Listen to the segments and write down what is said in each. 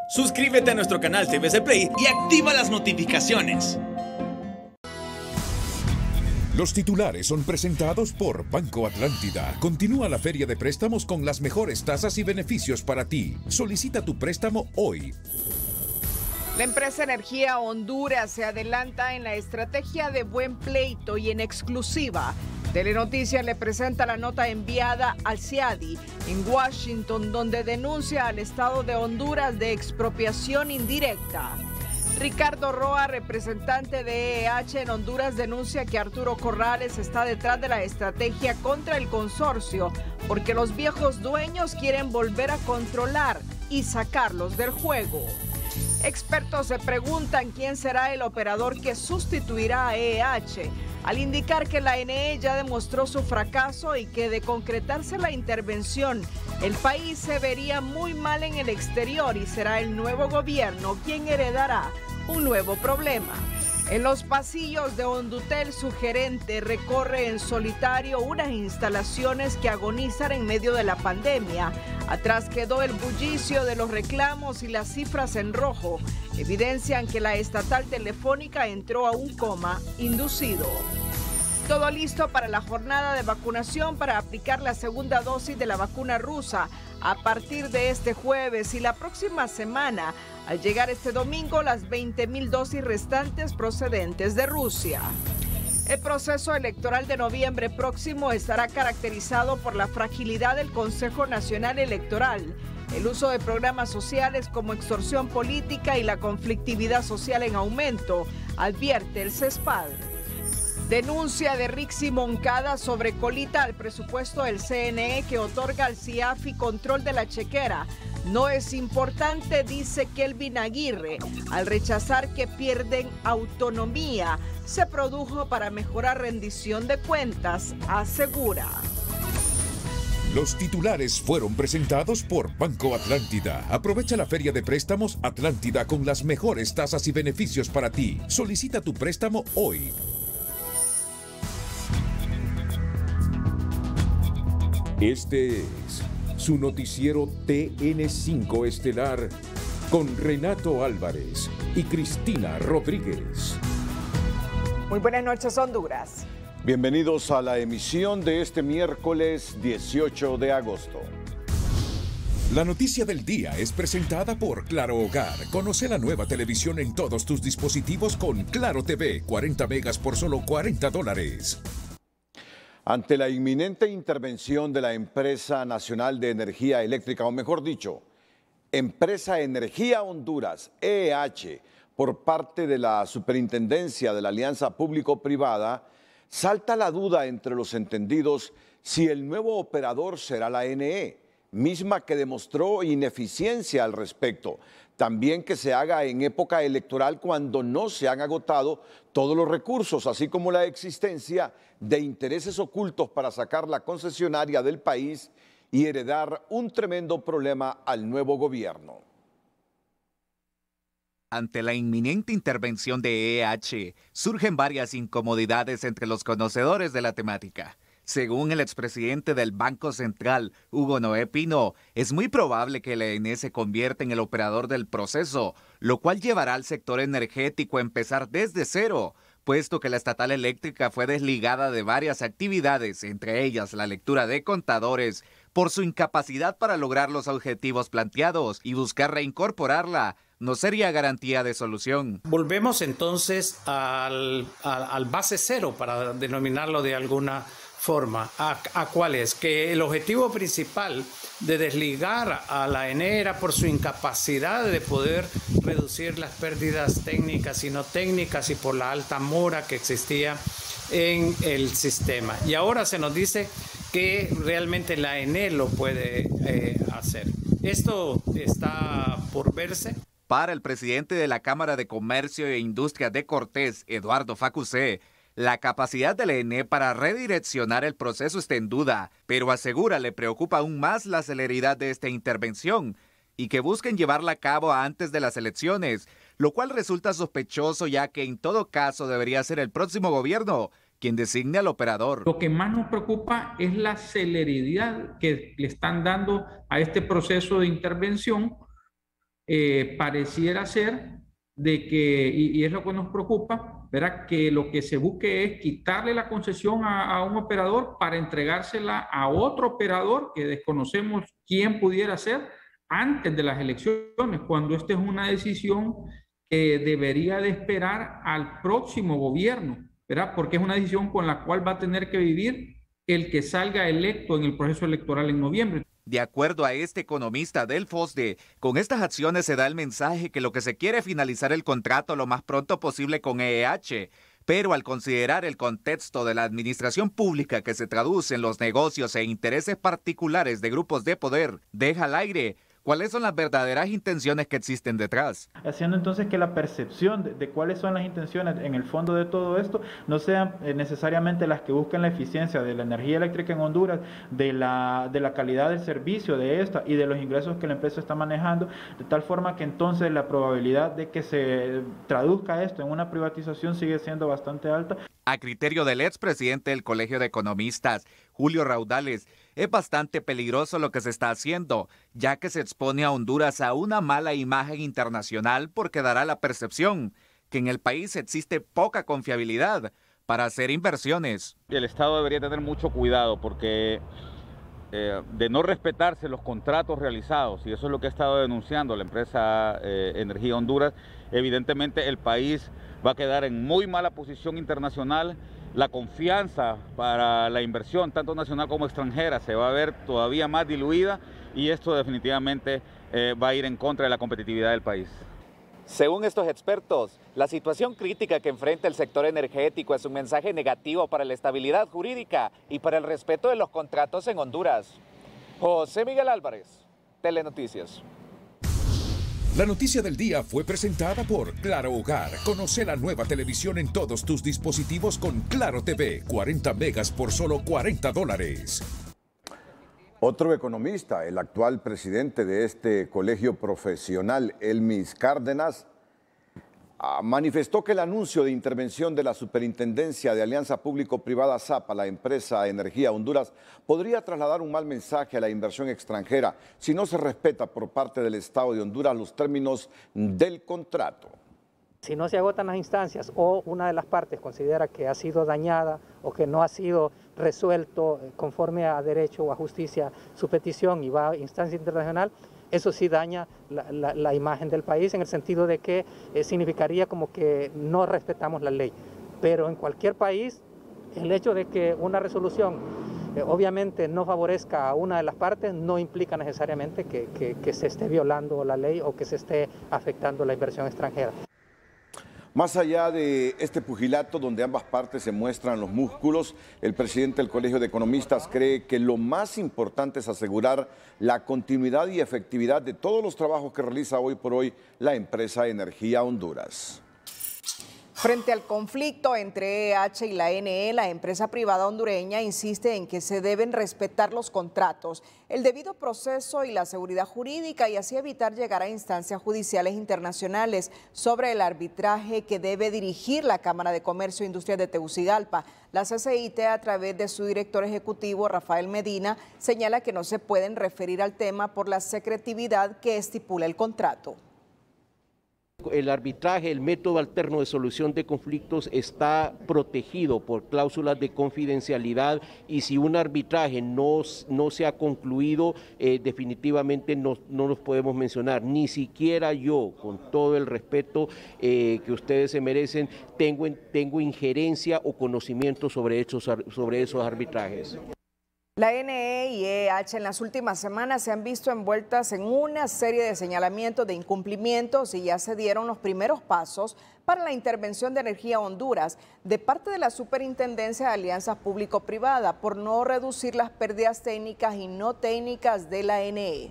Suscríbete a nuestro canal TVC Play y activa las notificaciones. Los titulares son presentados por Banco Atlántida. Continúa la feria de préstamos con las mejores tasas y beneficios para ti. Solicita tu préstamo hoy. La empresa Energía Honduras se adelanta en la estrategia de buen pleito y en exclusiva. Telenoticias le presenta la nota enviada al CIADI en Washington, donde denuncia al Estado de Honduras de expropiación indirecta. Ricardo Roa, representante de EEH en Honduras, denuncia que Arturo Corrales está detrás de la estrategia contra el consorcio porque los viejos dueños quieren volver a controlar y sacarlos del juego. Expertos se preguntan quién será el operador que sustituirá a EEH, al indicar que la ENE ya demostró su fracaso y que de concretarse la intervención, el país se vería muy mal en el exterior y será el nuevo gobierno quien heredará un nuevo problema. En los pasillos de Hondutel, su gerente recorre en solitario unas instalaciones que agonizan en medio de la pandemia. Atrás quedó el bullicio de los reclamos y las cifras en rojo evidencian que la estatal telefónica entró a un coma inducido. Todo listo para la jornada de vacunación para aplicar la segunda dosis de la vacuna rusa a partir de este jueves y la próxima semana, al llegar este domingo las 20,000 dosis restantes procedentes de Rusia. El proceso electoral de noviembre próximo estará caracterizado por la fragilidad del Consejo Nacional Electoral, el uso de programas sociales como extorsión política y la conflictividad social en aumento, advierte el CESPAD. Denuncia de Rixi Moncada sobre colita al presupuesto del CNE que otorga al CIAFI control de la chequera. No es importante, dice Kelvin Aguirre, al rechazar que pierden autonomía. Se produjo para mejorar rendición de cuentas, asegura. Los titulares fueron presentados por Banco Atlántida. Aprovecha la feria de préstamos Atlántida con las mejores tasas y beneficios para ti. Solicita tu préstamo hoy. Este es su noticiero TN5 Estelar con Renato Álvarez y Cristina Rodríguez. Muy buenas noches, Honduras. Bienvenidos a la emisión de este miércoles 18 de agosto. La noticia del día es presentada por Claro Hogar. Conoce la nueva televisión en todos tus dispositivos con Claro TV, 40 megas por solo $40. Ante la inminente intervención de la Empresa Nacional de Energía Eléctrica, o mejor dicho, Empresa Energía Honduras, EEH, por parte de la Superintendencia de la Alianza Público-Privada, salta la duda entre los entendidos si el nuevo operador será la ENE, misma que demostró ineficiencia al respecto. También que se haga en época electoral cuando no se han agotado todos los recursos, así como la existencia de intereses ocultos para sacar la concesionaria del país y heredar un tremendo problema al nuevo gobierno. Ante la inminente intervención de EEH, surgen varias incomodidades entre los conocedores de la temática. Según el expresidente del Banco Central, Hugo Noé Pino, es muy probable que la ENE se convierta en el operador del proceso, lo cual llevará al sector energético a empezar desde cero, puesto que la estatal eléctrica fue desligada de varias actividades, entre ellas la lectura de contadores, por su incapacidad para lograr los objetivos planteados y buscar reincorporarla no sería garantía de solución. Volvemos entonces al base cero, para denominarlo de alguna forma. ¿A cuál es? Que el objetivo principal de desligar a la ENE era por su incapacidad de poder reducir las pérdidas técnicas y no técnicas y por la alta mora que existía en el sistema. Y ahora se nos dice que realmente la ENE lo puede hacer. Esto está por verse. Para el presidente de la Cámara de Comercio e Industria de Cortés, Eduardo Facusé, la capacidad de la ENE para redireccionar el proceso está en duda, pero asegura le preocupa aún más la celeridad de esta intervención y que busquen llevarla a cabo antes de las elecciones, lo cual resulta sospechoso ya que en todo caso debería ser el próximo gobierno quien designe al operador. Lo que más nos preocupa es la celeridad que le están dando a este proceso de intervención, pareciera ser de que, y es lo que nos preocupa, ¿verdad? Que lo que se busque es quitarle la concesión a un operador para entregársela a otro operador que desconocemos quién pudiera ser antes de las elecciones, cuando esta es una decisión que debería de esperar al próximo gobierno, ¿verdad? Porque es una decisión con la cual va a tener que vivir el que salga electo en el proceso electoral en noviembre. De acuerdo a este economista del FOSDE, con estas acciones se da el mensaje que lo que se quiere es finalizar el contrato lo más pronto posible con EEH, pero al considerar el contexto de la administración pública que se traduce en los negocios e intereses particulares de grupos de poder, deja al aire cuáles son las verdaderas intenciones que existen detrás. Haciendo entonces que la percepción de cuáles son las intenciones en el fondo de todo esto no sean necesariamente las que buscan la eficiencia de la energía eléctrica en Honduras, de la calidad del servicio de esta y de los ingresos que la empresa está manejando, de tal forma que entonces la probabilidad de que se traduzca esto en una privatización sigue siendo bastante alta. A criterio del expresidente del Colegio de Economistas, Julio Raudales, es bastante peligroso lo que se está haciendo, ya que se expone a Honduras a una mala imagen internacional porque dará la percepción que en el país existe poca confiabilidad para hacer inversiones. El Estado debería tener mucho cuidado porque de no respetarse los contratos realizados, y eso es lo que ha estado denunciando la empresa Energía Honduras, evidentemente el país va a quedar en muy mala posición internacional. La confianza para la inversión, tanto nacional como extranjera, se va a ver todavía más diluida y esto definitivamente va a ir en contra de la competitividad del país. Según estos expertos, la situación crítica que enfrenta el sector energético es un mensaje negativo para la estabilidad jurídica y para el respeto de los contratos en Honduras. José Miguel Álvarez, Telenoticias. La noticia del día fue presentada por Claro Hogar. Conoce la nueva televisión en todos tus dispositivos con Claro TV. 40 megas por solo $40. Otro economista, el actual presidente de este colegio profesional, Elmis Cárdenas, manifestó que el anuncio de intervención de la Superintendencia de Alianza Público-Privada SAP a la empresa Energía Honduras podría trasladar un mal mensaje a la inversión extranjera si no se respeta por parte del Estado de Honduras los términos del contrato. Si no se agotan las instancias o una de las partes considera que ha sido dañada o que no ha sido resuelto conforme a derecho o a justicia su petición y va a instancia internacional, eso sí daña la imagen del país en el sentido de que significaría como que no respetamos la ley. Pero en cualquier país, el hecho de que una resolución obviamente no favorezca a una de las partes no implica necesariamente que se esté violando la ley o que se esté afectando la inversión extranjera. Más allá de este pugilato donde ambas partes se muestran los músculos, el presidente del Colegio de Economistas cree que lo más importante es asegurar la continuidad y efectividad de todos los trabajos que realiza hoy por hoy la empresa Energía Honduras. Frente al conflicto entre EEH y la NE, la empresa privada hondureña insiste en que se deben respetar los contratos, el debido proceso y la seguridad jurídica y así evitar llegar a instancias judiciales internacionales sobre el arbitraje que debe dirigir la Cámara de Comercio e Industria de Tegucigalpa. La CCIT, a través de su director ejecutivo, Rafael Medina, señala que no se pueden referir al tema por la secretividad que estipula el contrato. El arbitraje, el método alterno de solución de conflictos está protegido por cláusulas de confidencialidad y si un arbitraje no se ha concluido, definitivamente no los podemos mencionar. Ni siquiera yo, con todo el respeto que ustedes se merecen, tengo injerencia o conocimiento sobre esos arbitrajes. La NE y EEH en las últimas semanas se han visto envueltas en una serie de señalamientos de incumplimientos y ya se dieron los primeros pasos para la intervención de Energía Honduras de parte de la Superintendencia de Alianzas Público-Privada por no reducir las pérdidas técnicas y no técnicas de la NE.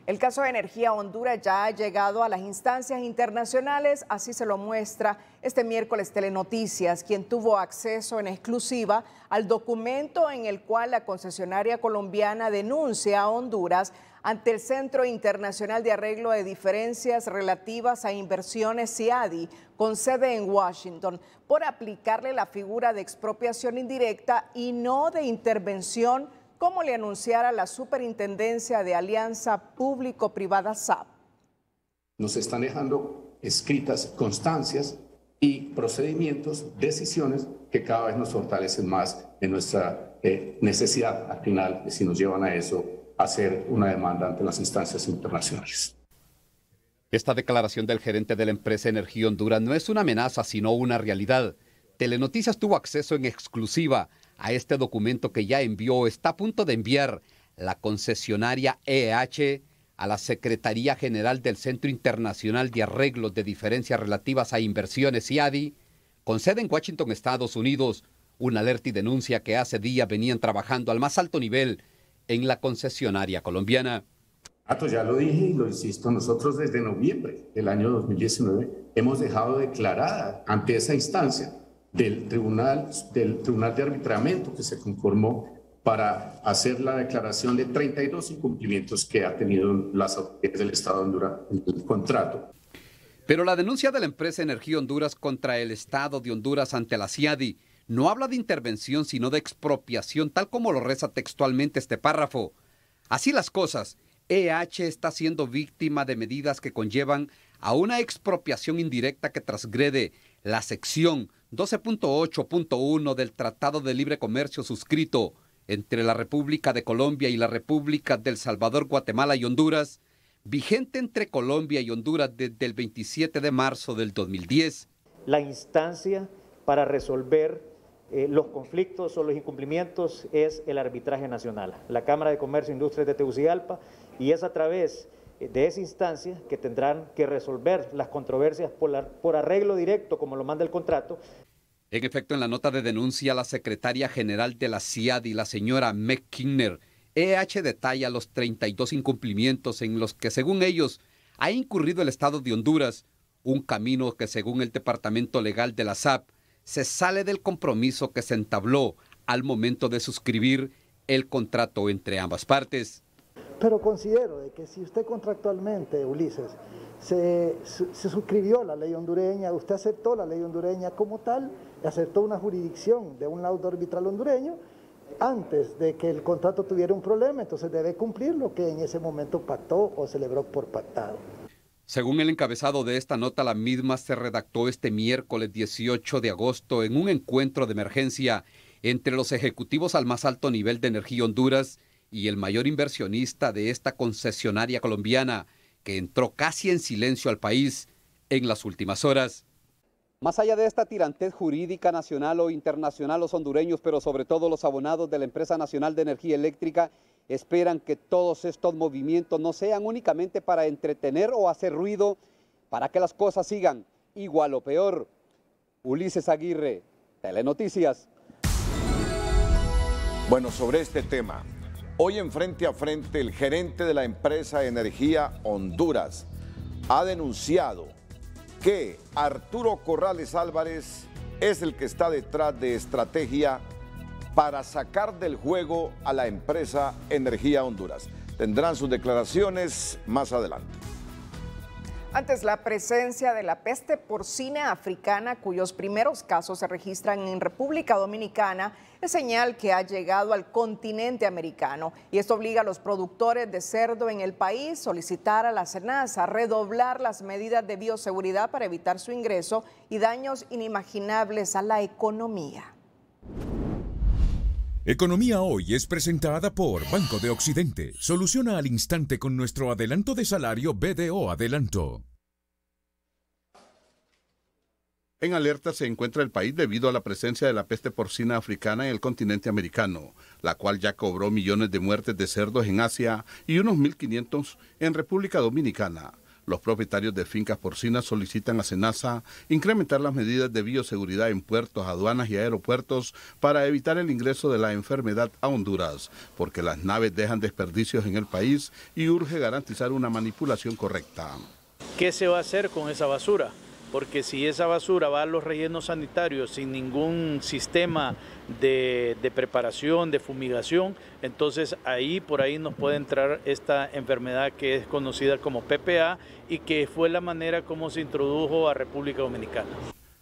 El caso de Energía Honduras ya ha llegado a las instancias internacionales, así se lo muestra este miércoles Telenoticias, quien tuvo acceso en exclusiva al documento en el cual la concesionaria colombiana denuncia a Honduras ante el Centro Internacional de Arreglo de Diferencias Relativas a Inversiones CIADI, con sede en Washington, por aplicarle la figura de expropiación indirecta y no de intervención como le anunciara la Superintendencia de Alianza Público-Privada SAP. nos están dejando escritas constancias y procedimientos, decisiones que cada vez nos fortalecen más en nuestra necesidad al final, si nos llevan a eso, a hacer una demanda ante las instancias internacionales. Esta declaración del gerente de la empresa Energía Honduras no es una amenaza, sino una realidad. Telenoticias tuvo acceso en exclusiva a este documento que ya envió o está a punto de enviar la concesionaria EH a la Secretaría General del Centro Internacional de Arreglos de Diferencias Relativas a Inversiones, CIADI, con sede en Washington, Estados Unidos, una alerta y denuncia que hace días venían trabajando al más alto nivel en la concesionaria colombiana. Ya lo dije y lo insisto, nosotros desde noviembre del año 2019 hemos dejado declarada ante esa instancia del Tribunal de Arbitramiento que se conformó para hacer la declaración de 32 incumplimientos que ha tenido las autoridades del Estado de Honduras en el contrato. Pero la denuncia de la empresa Energía Honduras contra el Estado de Honduras ante la CIADI no habla de intervención, sino de expropiación, tal como lo reza textualmente este párrafo. Así las cosas, EH está siendo víctima de medidas que conllevan a una expropiación indirecta que transgrede la sección 12.8.1 del Tratado de Libre Comercio suscrito entre la República de Colombia y la República del Salvador, Guatemala y Honduras, vigente entre Colombia y Honduras desde el 27 de marzo del 2010. La instancia para resolver los conflictos o los incumplimientos es el arbitraje nacional, la Cámara de Comercio e Industrias de Tegucigalpa, y es a través de esa instancia que tendrán que resolver las controversias por arreglo directo, como lo manda el contrato. En efecto, en la nota de denuncia, la secretaria general de la CIADI, la señora Meg Kirchner, EH detalla los 32 incumplimientos en los que, según ellos, ha incurrido el Estado de Honduras, un camino que, según el Departamento Legal de la SAP, se sale del compromiso que se entabló al momento de suscribir el contrato entre ambas partes. Pero considero de que si usted contractualmente, Ulises, se suscribió la ley hondureña, usted aceptó la ley hondureña como tal, aceptó una jurisdicción de un laudo arbitral hondureño, antes de que el contrato tuviera un problema, entonces debe cumplir lo que en ese momento pactó o celebró por pactado. Según el encabezado de esta nota, la misma se redactó este miércoles 18 de agosto en un encuentro de emergencia entre los ejecutivos al más alto nivel de Energía Honduras y el mayor inversionista de esta concesionaria colombiana, que entró casi en silencio al país en las últimas horas. Más allá de esta tirantez jurídica nacional o internacional, los hondureños, pero sobre todo los abonados de la Empresa Nacional de Energía Eléctrica, esperan que todos estos movimientos no sean únicamente para entretener o hacer ruido, para que las cosas sigan igual o peor. Ulises Aguirre, Telenoticias. Bueno, sobre este tema, hoy en Frente a Frente, el gerente de la empresa Energía Honduras ha denunciado que Arturo Corrales Álvarez es el que está detrás de estrategia para sacar del juego a la empresa Energía Honduras. Tendrán sus declaraciones más adelante. Antes, la presencia de la peste porcina africana, cuyos primeros casos se registran en República Dominicana, es señal que ha llegado al continente americano. Y esto obliga a los productores de cerdo en el país a solicitar a la SENASA redoblar las medidas de bioseguridad para evitar su ingreso y daños inimaginables a la economía. Economía Hoy es presentada por Banco de Occidente. Soluciona al instante con nuestro adelanto de salario BDO Adelanto. En alerta se encuentra el país debido a la presencia de la peste porcina africana en el continente americano, la cual ya cobró millones de muertes de cerdos en Asia y unos 1.500 en República Dominicana. Los propietarios de fincas porcinas solicitan a SENASA incrementar las medidas de bioseguridad en puertos, aduanas y aeropuertos para evitar el ingreso de la enfermedad a Honduras, porque las naves dejan desperdicios en el país y urge garantizar una manipulación correcta. ¿Qué se va a hacer con esa basura? Porque si esa basura va a los rellenos sanitarios sin ningún sistema de preparación, de fumigación, entonces por ahí nos puede entrar esta enfermedad que es conocida como PPA y que fue la manera como se introdujo a República Dominicana.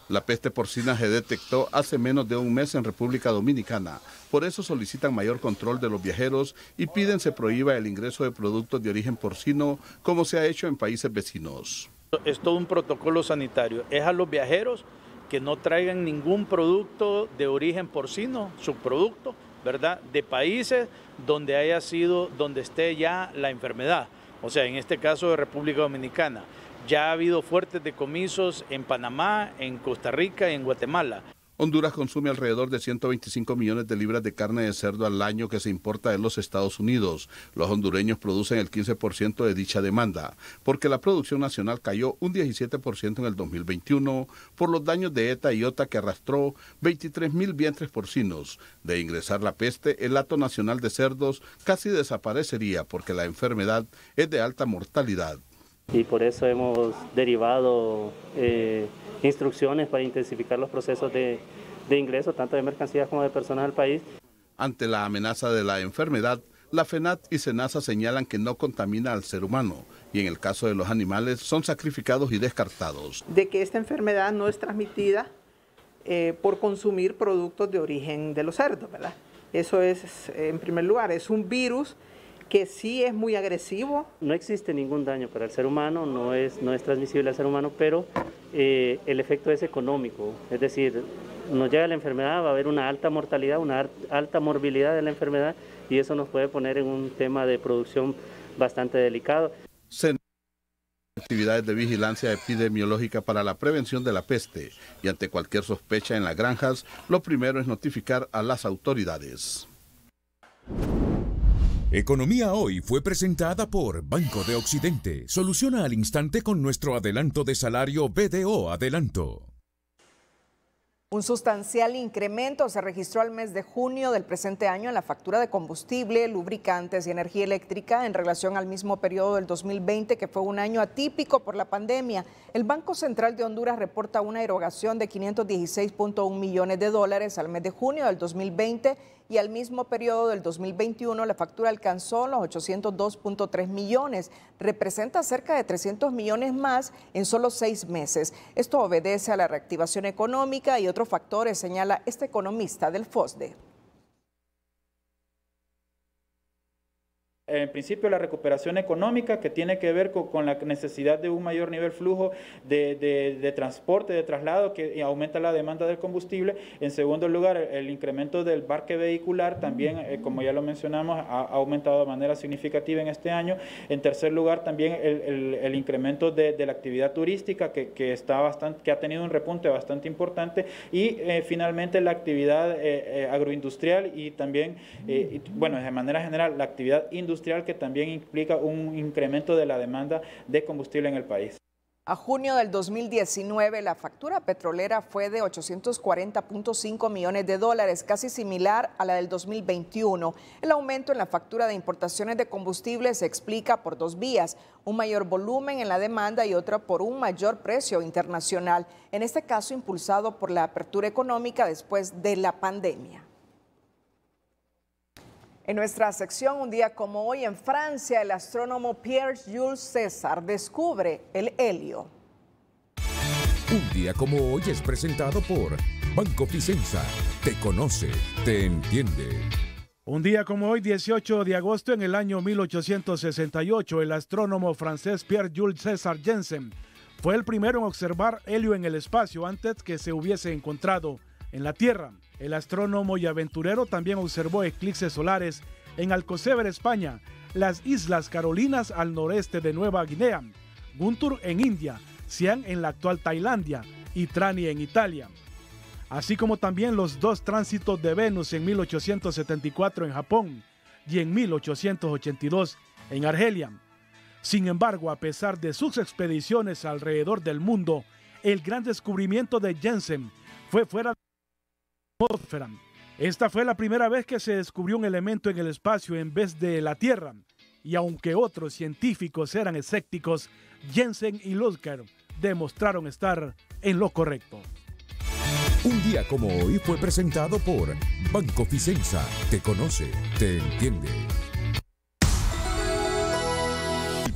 La peste porcina se detectó hace menos de un mes en República Dominicana. Por eso solicitan mayor control de los viajeros y piden se prohíba el ingreso de productos de origen porcino, como se ha hecho en países vecinos. Es todo un protocolo sanitario. Es a los viajeros que no traigan ningún producto de origen porcino, subproducto, ¿verdad?, de países donde esté ya la enfermedad. O sea, en este caso de República Dominicana. Ya ha habido fuertes decomisos en Panamá, en Costa Rica y en Guatemala. Honduras consume alrededor de 125 millones de libras de carne de cerdo al año que se importa de los Estados Unidos. Los hondureños producen el 15% de dicha demanda, porque la producción nacional cayó un 17% en el 2021 por los daños de ETA y OTA que arrastró 23.000 vientres porcinos. De ingresar la peste, el hato nacional de cerdos casi desaparecería porque la enfermedad es de alta mortalidad. Y por eso hemos derivado instrucciones para intensificar los procesos de ingreso, tanto de mercancías como de personas al país. Ante la amenaza de la enfermedad, la FENAT y SENASA señalan que no contamina al ser humano y en el caso de los animales son sacrificados y descartados. De que esta enfermedad no es transmitida por consumir productos de origen de los cerdos, ¿verdad? Eso es, en primer lugar, es un virus que sí es muy agresivo. No existe ningún daño para el ser humano, no es transmisible al ser humano, pero el efecto es económico, es decir, nos llega la enfermedad, va a haber una alta mortalidad, una alta morbilidad de la enfermedad y eso nos puede poner en un tema de producción bastante delicado. Actividades de vigilancia epidemiológica para la prevención de la peste y ante cualquier sospecha en las granjas, lo primero es notificar a las autoridades. Economía Hoy fue presentada por Banco de Occidente. Soluciona al instante con nuestro adelanto de salario BDO Adelanto. Un sustancial incremento se registró al mes de junio del presente año en la factura de combustible, lubricantes y energía eléctrica en relación al mismo periodo del 2020, que fue un año atípico por la pandemia. El Banco Central de Honduras reporta una erogación de $516.1 millones al mes de junio del 2020 y al mismo periodo del 2021 la factura alcanzó los 802.3 millones. Representa cerca de 300 millones más en solo 6 meses. Esto obedece a la reactivación económica y otros factores, señala este economista del FOSDE. En principio, la recuperación económica, que tiene que ver con la necesidad de un mayor nivel flujo de transporte, de traslado, que aumenta la demanda del combustible. En segundo lugar, el incremento del parque vehicular también, como ya lo mencionamos, ha aumentado de manera significativa en este año. En tercer lugar, también el incremento de la actividad turística, que ha tenido un repunte bastante importante. Y finalmente, la actividad agroindustrial y también, bueno, de manera general, la actividad industrial, que también implica un incremento de la demanda de combustible en el país. A junio del 2019, la factura petrolera fue de $840.5 millones, casi similar a la del 2021. El aumento en la factura de importaciones de combustible se explica por 2 vías: un mayor volumen en la demanda y otra por un mayor precio internacional, en este caso impulsado por la apertura económica después de la pandemia. En nuestra sección, un día como hoy, en Francia, el astrónomo Pierre-Jules César descubre el helio. Un día como hoy es presentado por Banco Ficenza. Te conoce, te entiende. Un día como hoy, 18 de agosto, en el año 1868, el astrónomo francés Pierre-Jules César Janssen fue el primero en observar helio en el espacio antes que se hubiese encontrado en la Tierra. El astrónomo y aventurero también observó eclipses solares en Alcocebre, España, las Islas Carolinas al noreste de Nueva Guinea, Guntur en India, Siam en la actual Tailandia y Trani en Italia, así como también los 2 tránsitos de Venus en 1874 en Japón y en 1882 en Argelia. Sin embargo, a pesar de sus expediciones alrededor del mundo, el gran descubrimiento de Janssen fue fuera de la atmósfera. Esta fue la primera vez que se descubrió un elemento en el espacio en vez de la Tierra, y aunque otros científicos eran escépticos, Janssen y Lusker demostraron estar en lo correcto. Un día como hoy fue presentado por Banco Ficenza. Te conoce, te entiende.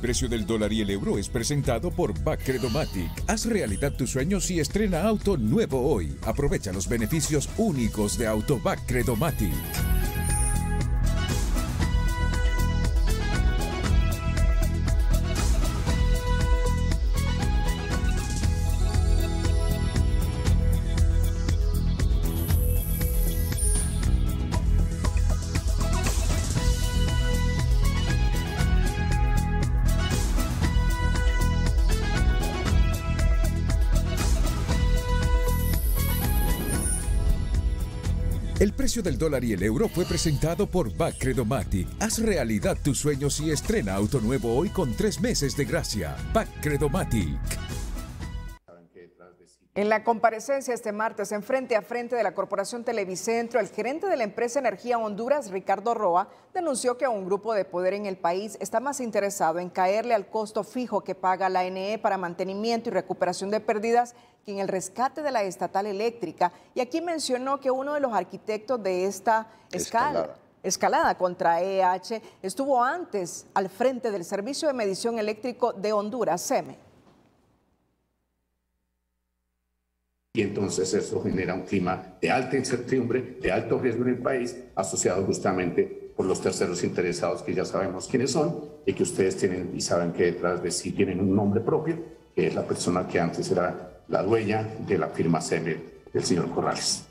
precio del dólar y el euro es presentado por Bacredomatic. Haz realidad tus sueños y estrena auto nuevo hoy. Aprovecha los beneficios únicos de Auto Bacredomatic. El precio del dólar y el euro fue presentado por Bacredomatic. Haz realidad tus sueños y estrena auto nuevo hoy con 3 meses de gracia. Bacredomatic. En la comparecencia este martes en Frente a Frente de la Corporación Televicentro, el gerente de la empresa Energía Honduras, Ricardo Roa, denunció que un grupo de poder en el país está más interesado en caerle al costo fijo que paga la ANE para mantenimiento y recuperación de pérdidas que en el rescate de la estatal eléctrica. Y aquí mencionó que uno de los arquitectos de esta escalada contra EH estuvo antes al frente del Servicio de Medición Eléctrico de Honduras, SEME. Y entonces eso genera un clima de alta incertidumbre, de alto riesgo en el país, asociado justamente por los terceros interesados que ya sabemos quiénes son y que ustedes tienen y saben que detrás de sí tienen un nombre propio, que es la persona que antes era la dueña de la firma SEME, el señor Corrales.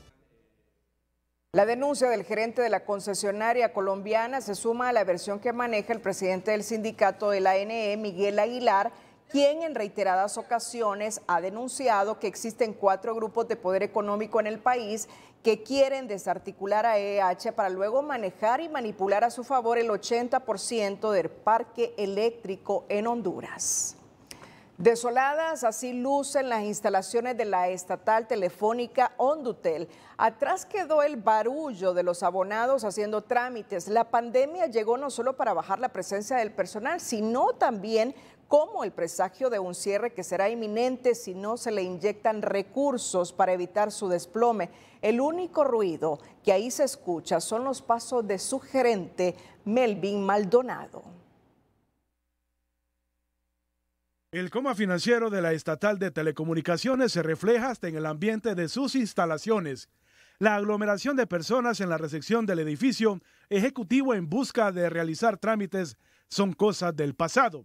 La denuncia del gerente de la concesionaria colombiana se suma a la versión que maneja el presidente del sindicato de la ANE, Miguel Aguilar, quien en reiteradas ocasiones ha denunciado que existen 4 grupos de poder económico en el país que quieren desarticular a EH para luego manejar y manipular a su favor el 80% del parque eléctrico en Honduras. Desoladas, así lucen las instalaciones de la estatal telefónica Hondutel. Atrás quedó el barullo de los abonados haciendo trámites. La pandemia llegó no solo para bajar la presencia del personal, sino también como el presagio de un cierre que será inminente si no se le inyectan recursos para evitar su desplome. El único ruido que ahí se escucha son los pasos de su gerente, Melvin Maldonado. El coma financiero de la estatal de telecomunicaciones se refleja hasta en el ambiente de sus instalaciones. La aglomeración de personas en la recepción del edificio ejecutivo en busca de realizar trámites son cosas del pasado.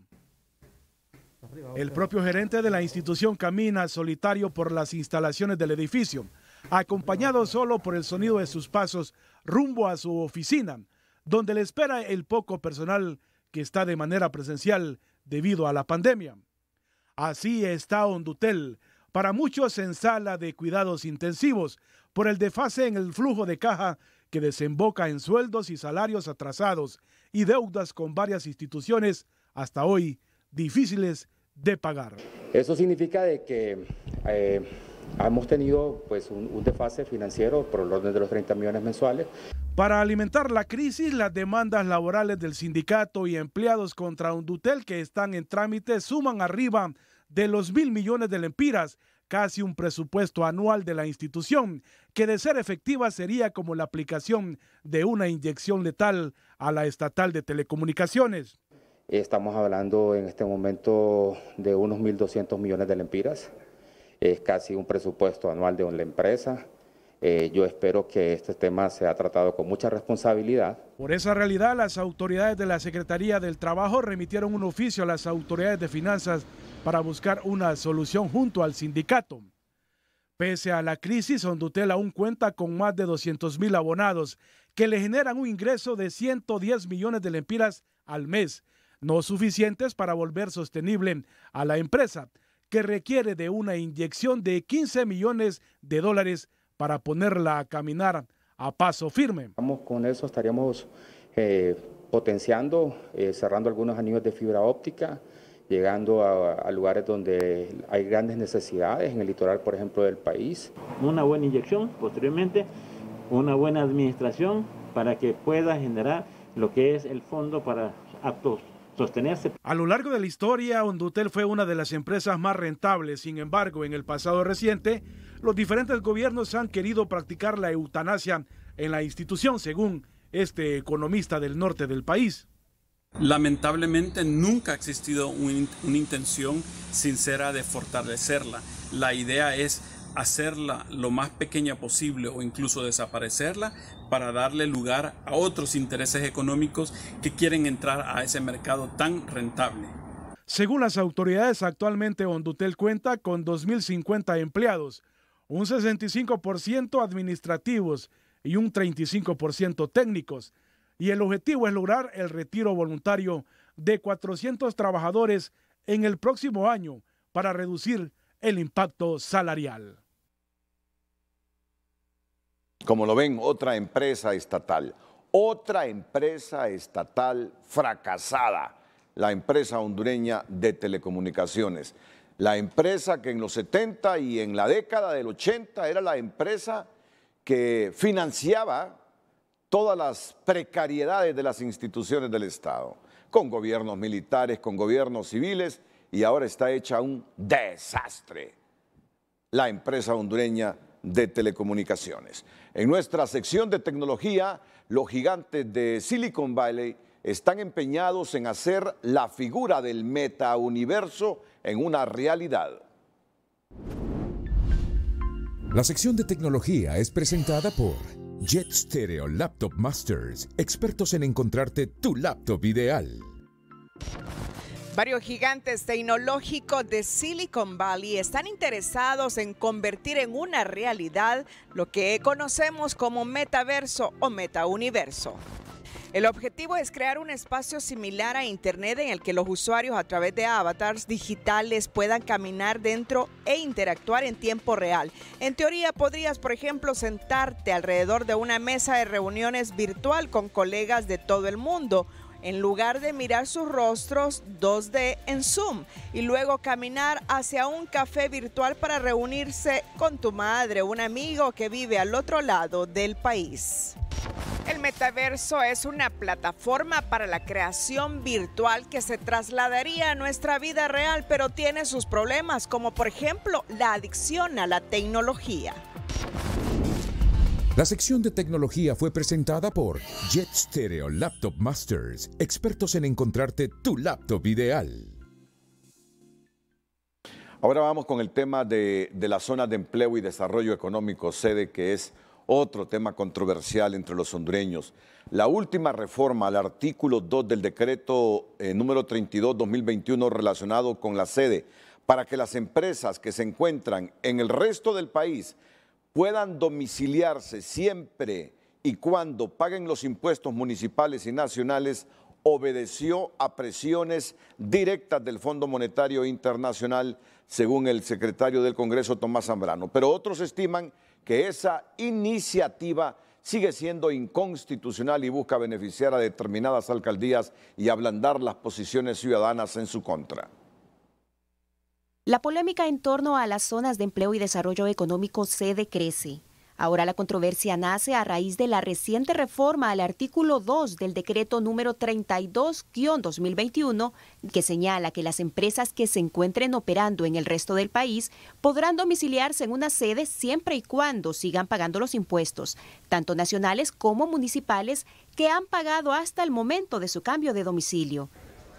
El propio gerente de la institución camina solitario por las instalaciones del edificio, acompañado solo por el sonido de sus pasos rumbo a su oficina, donde le espera el poco personal que está de manera presencial debido a la pandemia. Así está Hondutel, para muchos en sala de cuidados intensivos, por el desfase en el flujo de caja que desemboca en sueldos y salarios atrasados y deudas con varias instituciones hasta hoy difíciles de pagar. Eso significa de que hemos tenido pues un desfase financiero por el orden de los 30 millones mensuales. Para alimentar la crisis, las demandas laborales del sindicato y empleados contra Hondutel que están en trámite suman arriba de los 1.000 millones de lempiras, casi un presupuesto anual de la institución, que de ser efectiva sería como la aplicación de una inyección letal a la estatal de telecomunicaciones. Estamos hablando en este momento de unos 1.200 millones de lempiras, es casi un presupuesto anual de la empresa. Yo espero que este tema sea tratado con mucha responsabilidad. Por esa realidad, las autoridades de la Secretaría del Trabajo remitieron un oficio a las autoridades de finanzas para buscar una solución junto al sindicato. Pese a la crisis, Hondutel aún cuenta con más de 200,000 abonados que le generan un ingreso de 110 millones de lempiras al mes, no suficientes para volver sostenible a la empresa, que requiere de una inyección de 15 millones de dólares para ponerla a caminar a paso firme. Con eso estaríamos potenciando, cerrando algunos anillos de fibra óptica, llegando a lugares donde hay grandes necesidades, en el litoral, por ejemplo, del país. Una buena inyección, posteriormente una buena administración para que pueda generar lo que es el fondo para sostenerse. A lo largo de la historia, Hondutel fue una de las empresas más rentables. Sin embargo, en el pasado reciente, los diferentes gobiernos han querido practicar la eutanasia en la institución, según este economista del norte del país. Lamentablemente nunca ha existido una intención sincera de fortalecerla. La idea es hacerla lo más pequeña posible o incluso desaparecerla para darle lugar a otros intereses económicos que quieren entrar a ese mercado tan rentable. Según las autoridades, actualmente Hondutel cuenta con 2.050 empleados, un 65% administrativos y un 35% técnicos. Y el objetivo es lograr el retiro voluntario de 400 trabajadores en el próximo año para reducir el impacto salarial. Como lo ven, otra empresa estatal fracasada, la empresa hondureña de telecomunicaciones. La empresa que en los 70 y en la década del 80 era la empresa que financiaba todas las precariedades de las instituciones del Estado, con gobiernos militares, con gobiernos civiles, y ahora está hecha un desastre. La empresa hondureña de telecomunicaciones. En nuestra sección de tecnología, los gigantes de Silicon Valley están empeñados en hacer la figura del metauniverso en una realidad. La sección de tecnología es presentada por Jet Stereo Laptop Masters, expertos en encontrarte tu laptop ideal. Varios gigantes tecnológicos de Silicon Valley están interesados en convertir en una realidad lo que conocemos como metaverso o metauniverso. El objetivo es crear un espacio similar a Internet en el que los usuarios a través de avatars digitales puedan caminar dentro e interactuar en tiempo real. En teoría podrías, por ejemplo, sentarte alrededor de una mesa de reuniones virtual con colegas de todo el mundo, en lugar de mirar sus rostros 2D en Zoom, y luego caminar hacia un café virtual para reunirse con tu madre o un amigo que vive al otro lado del país. El metaverso es una plataforma para la creación virtual que se trasladaría a nuestra vida real, pero tiene sus problemas, como por ejemplo la adicción a la tecnología. La sección de tecnología fue presentada por Jet Stereo Laptop Masters, expertos en encontrarte tu laptop ideal. Ahora vamos con el tema de las zonas de empleo y desarrollo económico sede, que es otro tema controversial entre los hondureños. La última reforma al artículo 2 del decreto número 32-2021 relacionado con la sede, para que las empresas que se encuentran en el resto del país puedan domiciliarse siempre y cuando paguen los impuestos municipales y nacionales, obedeció a presiones directas del Fondo Monetario Internacional, según el secretario del Congreso, Tomás Zambrano. Pero otros estiman que esa iniciativa sigue siendo inconstitucional y busca beneficiar a determinadas alcaldías y ablandar las posiciones ciudadanas en su contra. La polémica en torno a las zonas de empleo y desarrollo económico sede crece. Ahora la controversia nace a raíz de la reciente reforma al artículo 2 del decreto número 32-2021, que señala que las empresas que se encuentren operando en el resto del país podrán domiciliarse en una sede siempre y cuando sigan pagando los impuestos, tanto nacionales como municipales, que han pagado hasta el momento de su cambio de domicilio.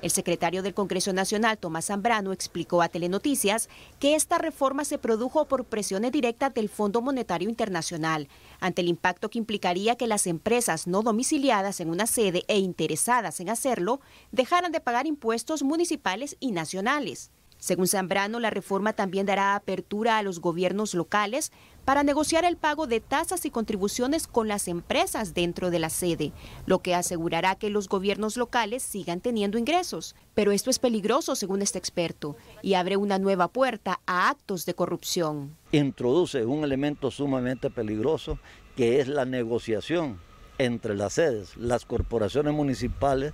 El secretario del Congreso Nacional, Tomás Zambrano, explicó a Telenoticias que esta reforma se produjo por presiones directas del Fondo Monetario Internacional, ante el impacto que implicaría que las empresas no domiciliadas en una sede e interesadas en hacerlo dejaran de pagar impuestos municipales y nacionales. Según Zambrano, la reforma también dará apertura a los gobiernos locales para negociar el pago de tasas y contribuciones con las empresas dentro de la sede, lo que asegurará que los gobiernos locales sigan teniendo ingresos. Pero esto es peligroso, según este experto, y abre una nueva puerta a actos de corrupción. Introduce un elemento sumamente peligroso, que es la negociación entre las sedes, las corporaciones municipales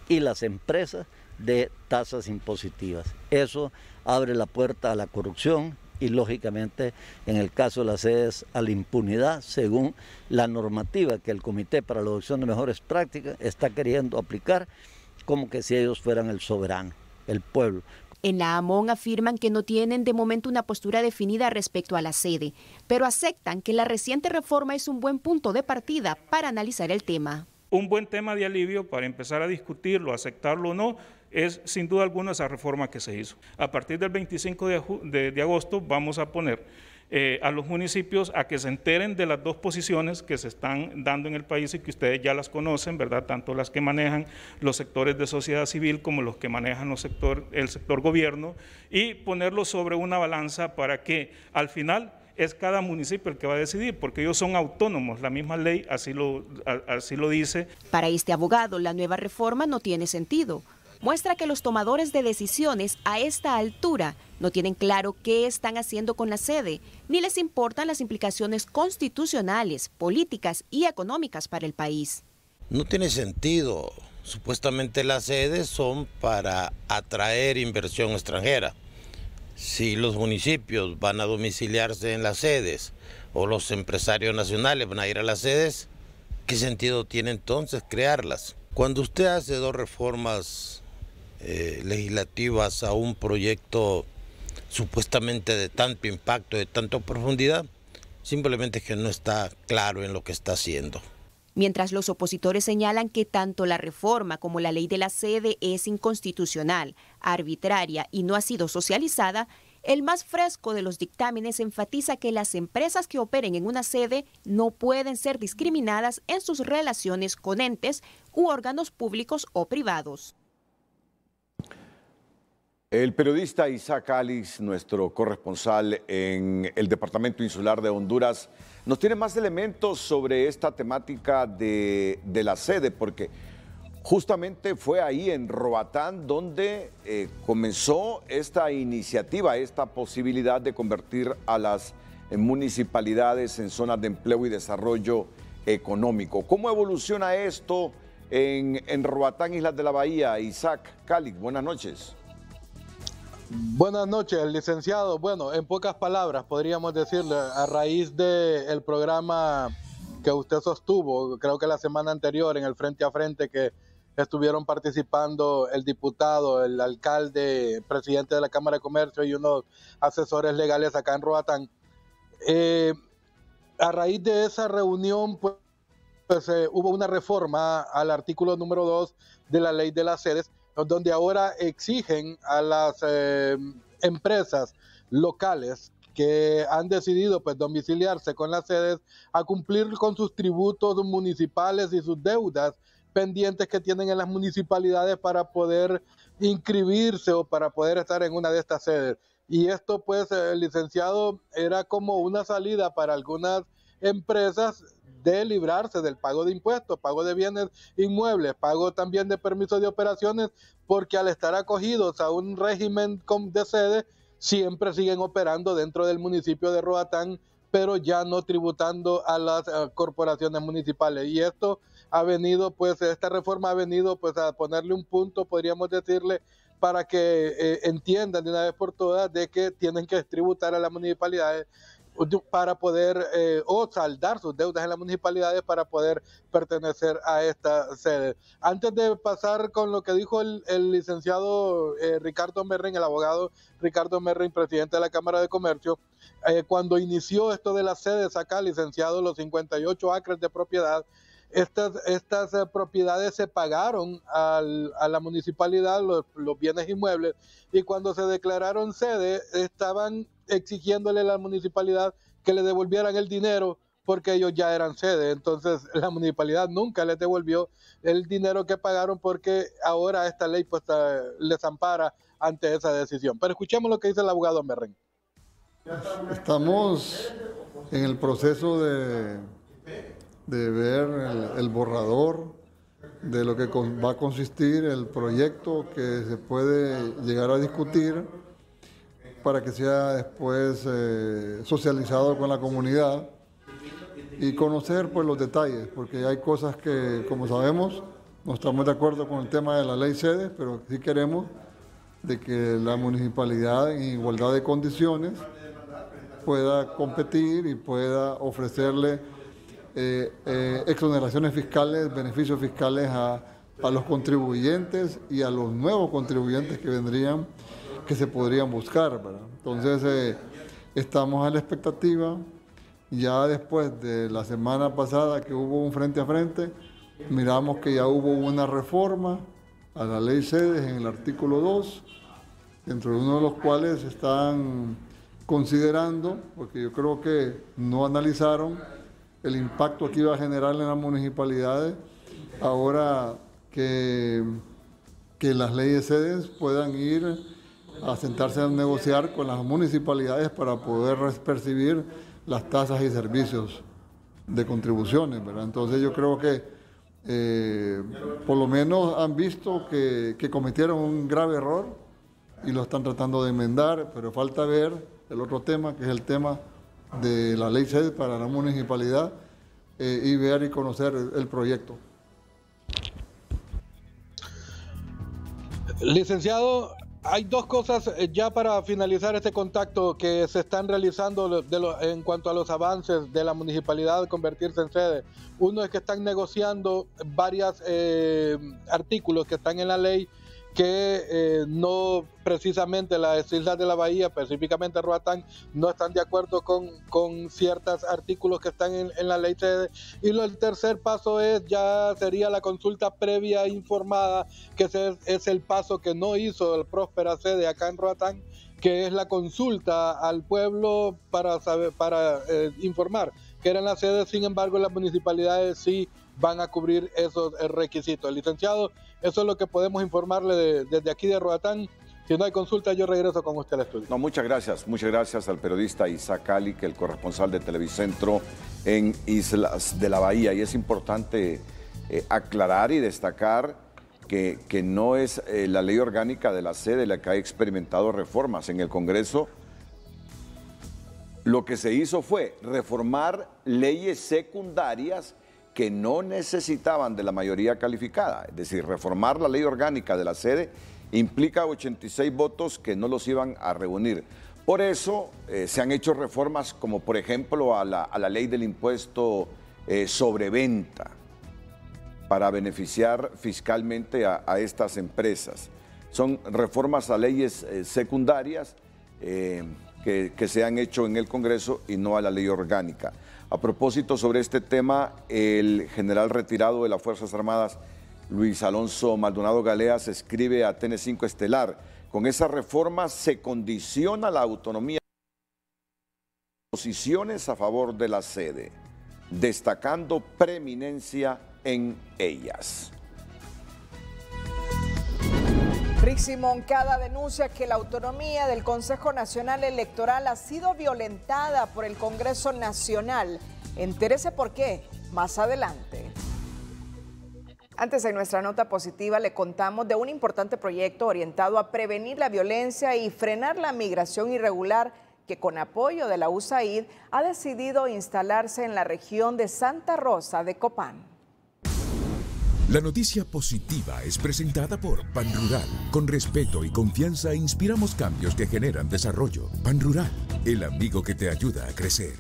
y las empresas de tasas impositivas. Eso abre la puerta a la corrupción y, lógicamente, en el caso de las sedes, a la impunidad, según la normativa que el Comité para la Adopción de Mejores Prácticas está queriendo aplicar, como que si ellos fueran el soberano, el pueblo. En la AMON afirman que no tienen de momento una postura definida respecto a la sede, pero aceptan que la reciente reforma es un buen punto de partida para analizar el tema. Un buen tema de alivio para empezar a discutirlo, aceptarlo o no, es sin duda alguna esa reforma que se hizo. A partir del 25 de agosto vamos a poner a los municipios a que se enteren de las dos posiciones que se están dando en el país y que ustedes ya las conocen, ¿verdad? Tanto las que manejan los sectores de sociedad civil como los que manejan el sector gobierno, y ponerlo sobre una balanza para que al final es cada municipio el que va a decidir, porque ellos son autónomos, la misma ley así lo dice. Para este abogado, la nueva reforma no tiene sentido. Muestra que los tomadores de decisiones a esta altura no tienen claro qué están haciendo con la sede, ni les importan las implicaciones constitucionales, políticas y económicas para el país. No tiene sentido. Supuestamente las sedes son para atraer inversión extranjera. Si los municipios van a domiciliarse en las sedes o los empresarios nacionales van a ir a las sedes, ¿qué sentido tiene entonces crearlas? Cuando usted hace dos reformas legislativas a un proyecto supuestamente de tanto impacto, de tanta profundidad, simplemente es que no está claro en lo que está haciendo. Mientras los opositores señalan que tanto la reforma como la ley de la sede es inconstitucional, arbitraria y no ha sido socializada, el más fresco de los dictámenes enfatiza que las empresas que operen en una sede no pueden ser discriminadas en sus relaciones con entes u órganos públicos o privados. El periodista Isaac Alix, nuestro corresponsal en el Departamento Insular de Honduras, nos tiene más elementos sobre esta temática de la sede, porque justamente fue ahí en Roatán donde comenzó esta iniciativa, esta posibilidad de convertir a las municipalidades en zonas de empleo y desarrollo económico. ¿Cómo evoluciona esto en Roatán, Islas de la Bahía? Isaac Alix, buenas noches. Buenas noches, licenciado. Bueno, en pocas palabras podríamos decirle, a raíz del programa que usted sostuvo, creo que la semana anterior en el Frente a Frente, que estuvieron participando el diputado, el alcalde, presidente de la Cámara de Comercio y unos asesores legales acá en Roatán. A raíz de esa reunión, pues hubo una reforma al artículo número 2 de la ley de las sedes, donde ahora exigen a las empresas locales que han decidido pues domiciliarse con las sedes a cumplir con sus tributos municipales y sus deudas pendientes que tienen en las municipalidades para poder inscribirse o para poder estar en una de estas sedes. Y esto pues, licenciado, era como una salida para algunas empresas de librarse del pago de impuestos, pago de bienes inmuebles, pago también de permisos de operaciones, porque al estar acogidos a un régimen de sede, siempre siguen operando dentro del municipio de Roatán, pero ya no tributando a las corporaciones municipales. Y esto ha venido, pues, esta reforma ha venido pues a ponerle un punto, podríamos decirle, para que entiendan de una vez por todas de que tienen que tributar a las municipalidades para poder o saldar sus deudas en las municipalidades para poder pertenecer a esta sede. Antes de pasar con lo que dijo el licenciado Ricardo Merrin, el abogado Ricardo Merrin, presidente de la Cámara de Comercio, cuando inició esto de las sedes acá, licenciado, los 58 acres de propiedad, estas propiedades se pagaron a la municipalidad, los bienes inmuebles, y cuando se declararon sede estaban exigiéndole a la municipalidad que le devolvieran el dinero porque ellos ya eran sede. Entonces la municipalidad nunca les devolvió el dinero que pagaron porque ahora esta ley pues les ampara ante esa decisión. Pero escuchemos lo que dice el abogado Merren. Estamos en el proceso de ver el borrador de lo que va a consistir el proyecto que se puede llegar a discutir para que sea después socializado con la comunidad y conocer pues los detalles, porque hay cosas que, como sabemos, no estamos de acuerdo con el tema de la ley sede, pero sí queremos de que la municipalidad en igualdad de condiciones pueda competir y pueda ofrecerle exoneraciones fiscales, beneficios fiscales a los contribuyentes y a los nuevos contribuyentes que vendrían, que se podrían buscar, ¿verdad? Entonces estamos a la expectativa, ya después de la semana pasada que hubo un frente a frente, Miramos que ya hubo una reforma a la ley SEDES en el artículo 2, dentro de uno de los cuales están considerando, porque yo creo que no analizaron el impacto que iba a generar en las municipalidades, ahora que las leyes SEDES puedan ir a sentarse a negociar con las municipalidades para poder percibir las tasas y servicios de contribuciones, ¿verdad? Entonces yo creo que por lo menos han visto que cometieron un grave error y lo están tratando de enmendar, pero falta ver el otro tema, que es el tema de la ley SEDES para la municipalidad, y ver y conocer el proyecto. Licenciado, hay dos cosas ya para finalizar este contacto que se están realizando en cuanto a los avances de la municipalidad de convertirse en sede. Uno es que están negociando varios artículos que están en la ley que no precisamente las Islas de la Bahía, específicamente Roatán, no están de acuerdo con ciertos artículos que están en la ley sede. Y el tercer paso sería la consulta previa informada, que es el paso que no hizo el Próspera Sede acá en Roatán, que es la consulta al pueblo para informar que eran las sedes. Sin embargo, las municipalidades sí van a cubrir esos requisitos. Licenciado, eso es lo que podemos informarle desde aquí de Roatán. Si no hay consulta, yo regreso con usted al estudio. No, muchas gracias al periodista Isaac Ali, que es el corresponsal de Televicentro en Islas de la Bahía. Y es importante aclarar y destacar que no es la ley orgánica de la sede la que ha experimentado reformas en el Congreso. Lo que se hizo fue reformar leyes secundarias que no necesitaban de la mayoría calificada. Es decir, reformar la ley orgánica de la sede implica 86 votos que no los iban a reunir. Por eso se han hecho reformas como, por ejemplo, a la ley del impuesto sobre venta para beneficiar fiscalmente a estas empresas. Son reformas a leyes secundarias que se han hecho en el Congreso y no a la ley orgánica. A propósito sobre este tema, el general retirado de las Fuerzas Armadas, Luis Alonso Maldonado Galeas, escribe a TN5 Estelar: con esa reforma se condiciona la autonomía de posiciones a favor de la sede, destacando preeminencia en ellas. Rixi Moncada denuncia que la autonomía del Consejo Nacional Electoral ha sido violentada por el Congreso Nacional. Entérese por qué más adelante. Antes, en nuestra nota positiva, le contamos de un importante proyecto orientado a prevenir la violencia y frenar la migración irregular que, con apoyo de la USAID, ha decidido instalarse en la región de Santa Rosa de Copán. La noticia positiva es presentada por Pan Rural. Con respeto y confianza inspiramos cambios que generan desarrollo. Pan Rural, el amigo que te ayuda a crecer.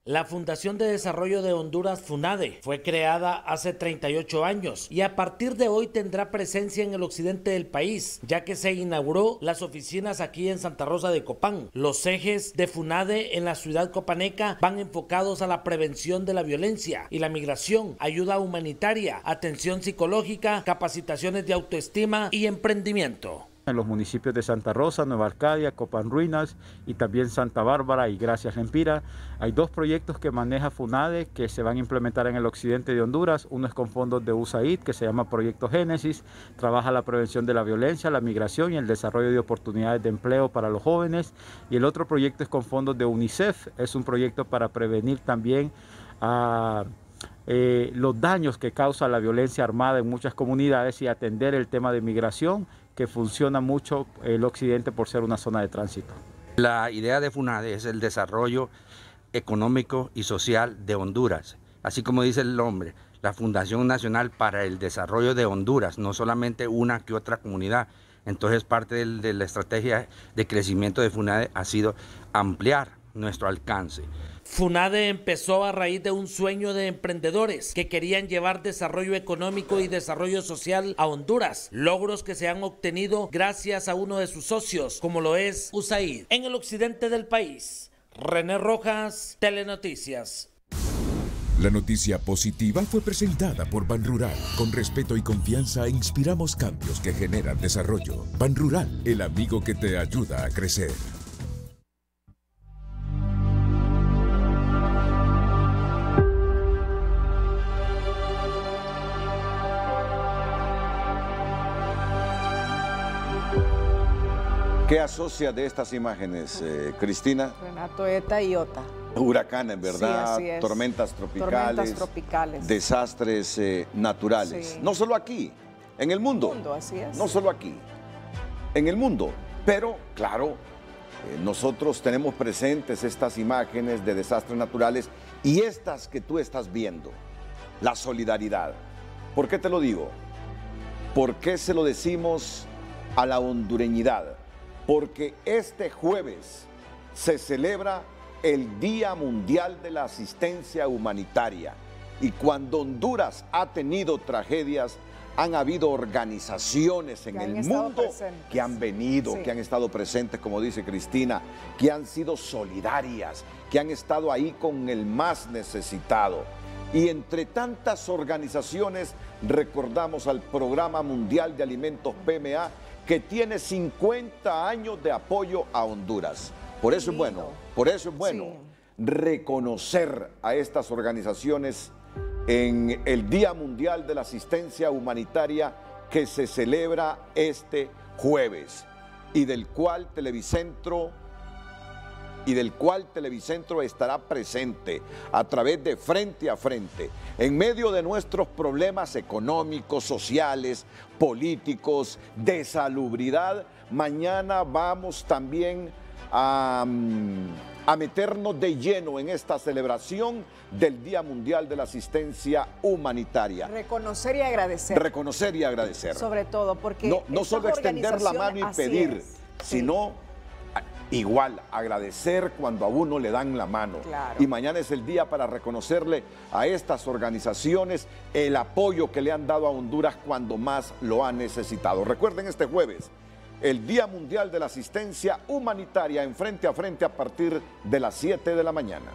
La Fundación de Desarrollo de Honduras, FUNADE, fue creada hace 38 años y a partir de hoy tendrá presencia en el occidente del país, ya que se inauguró las oficinas aquí en Santa Rosa de Copán. Los ejes de FUNADE en la ciudad copaneca van enfocados a la prevención de la violencia y la migración, ayuda humanitaria, atención psicológica, capacitaciones de autoestima y emprendimiento. En los municipios de Santa Rosa, Nueva Arcadia, Copán Ruinas y también Santa Bárbara y Gracias Lempira. Hay dos proyectos que maneja FUNADE que se van a implementar en el occidente de Honduras. Uno es con fondos de USAID, que se llama Proyecto Génesis. Trabaja la prevención de la violencia, la migración y el desarrollo de oportunidades de empleo para los jóvenes. Y el otro proyecto es con fondos de UNICEF. Es un proyecto para prevenir también los daños que causa la violencia armada en muchas comunidades y atender el tema de migración, que funciona mucho el occidente por ser una zona de tránsito. La idea de FUNADE es el desarrollo económico y social de Honduras, así como dice el nombre, la Fundación Nacional para el Desarrollo de Honduras, no solamente una que otra comunidad. Entonces parte de la estrategia de crecimiento de FUNADE ha sido ampliar nuestro alcance. FUNADE empezó a raíz de un sueño de emprendedores que querían llevar desarrollo económico y desarrollo social a Honduras, logros que se han obtenido gracias a uno de sus socios, como lo es USAID. En el occidente del país, René Rojas, Telenoticias. La noticia positiva fue presentada por Banrural. Con respeto y confianza inspiramos cambios que generan desarrollo. Banrural, el amigo que te ayuda a crecer. ¿Qué asocia de estas imágenes, Cristina? Renato, ETA y OTA. Huracanes, ¿verdad? Sí, así es. Tormentas tropicales. Desastres naturales. Sí. No solo aquí, en el mundo. Así es. No solo aquí, en el mundo. Pero, claro, nosotros tenemos presentes estas imágenes de desastres naturales y estas que tú estás viendo. La solidaridad. ¿Por qué te lo digo? ¿Por qué se lo decimos a la hondureñidad? Porque este jueves se celebra el Día Mundial de la Asistencia Humanitaria. Y cuando Honduras ha tenido tragedias, han habido organizaciones en el mundo que han venido, que han estado presentes, como dice Cristina, que han sido solidarias, que han estado ahí con el más necesitado. Y entre tantas organizaciones recordamos al Programa Mundial de Alimentos PMA, que tiene 50 años de apoyo a Honduras. Por eso es bueno reconocer a estas organizaciones en el Día Mundial de la Asistencia Humanitaria que se celebra este jueves y del cual Televicentro estará presente a través de Frente a Frente, en medio de nuestros problemas económicos, sociales, políticos, de salubridad. Mañana vamos también a meternos de lleno en esta celebración del Día Mundial de la Asistencia Humanitaria. Reconocer y agradecer. Reconocer y agradecer. Sobre todo, porque no solo extender la mano y pedir, sino igual agradecer cuando a uno le dan la mano. Claro. Y mañana es el día para reconocerle a estas organizaciones el apoyo que le han dado a Honduras cuando más lo ha necesitado. Recuerden, este jueves, el Día Mundial de la Asistencia Humanitaria en Frente a Frente a partir de las 7 de la mañana.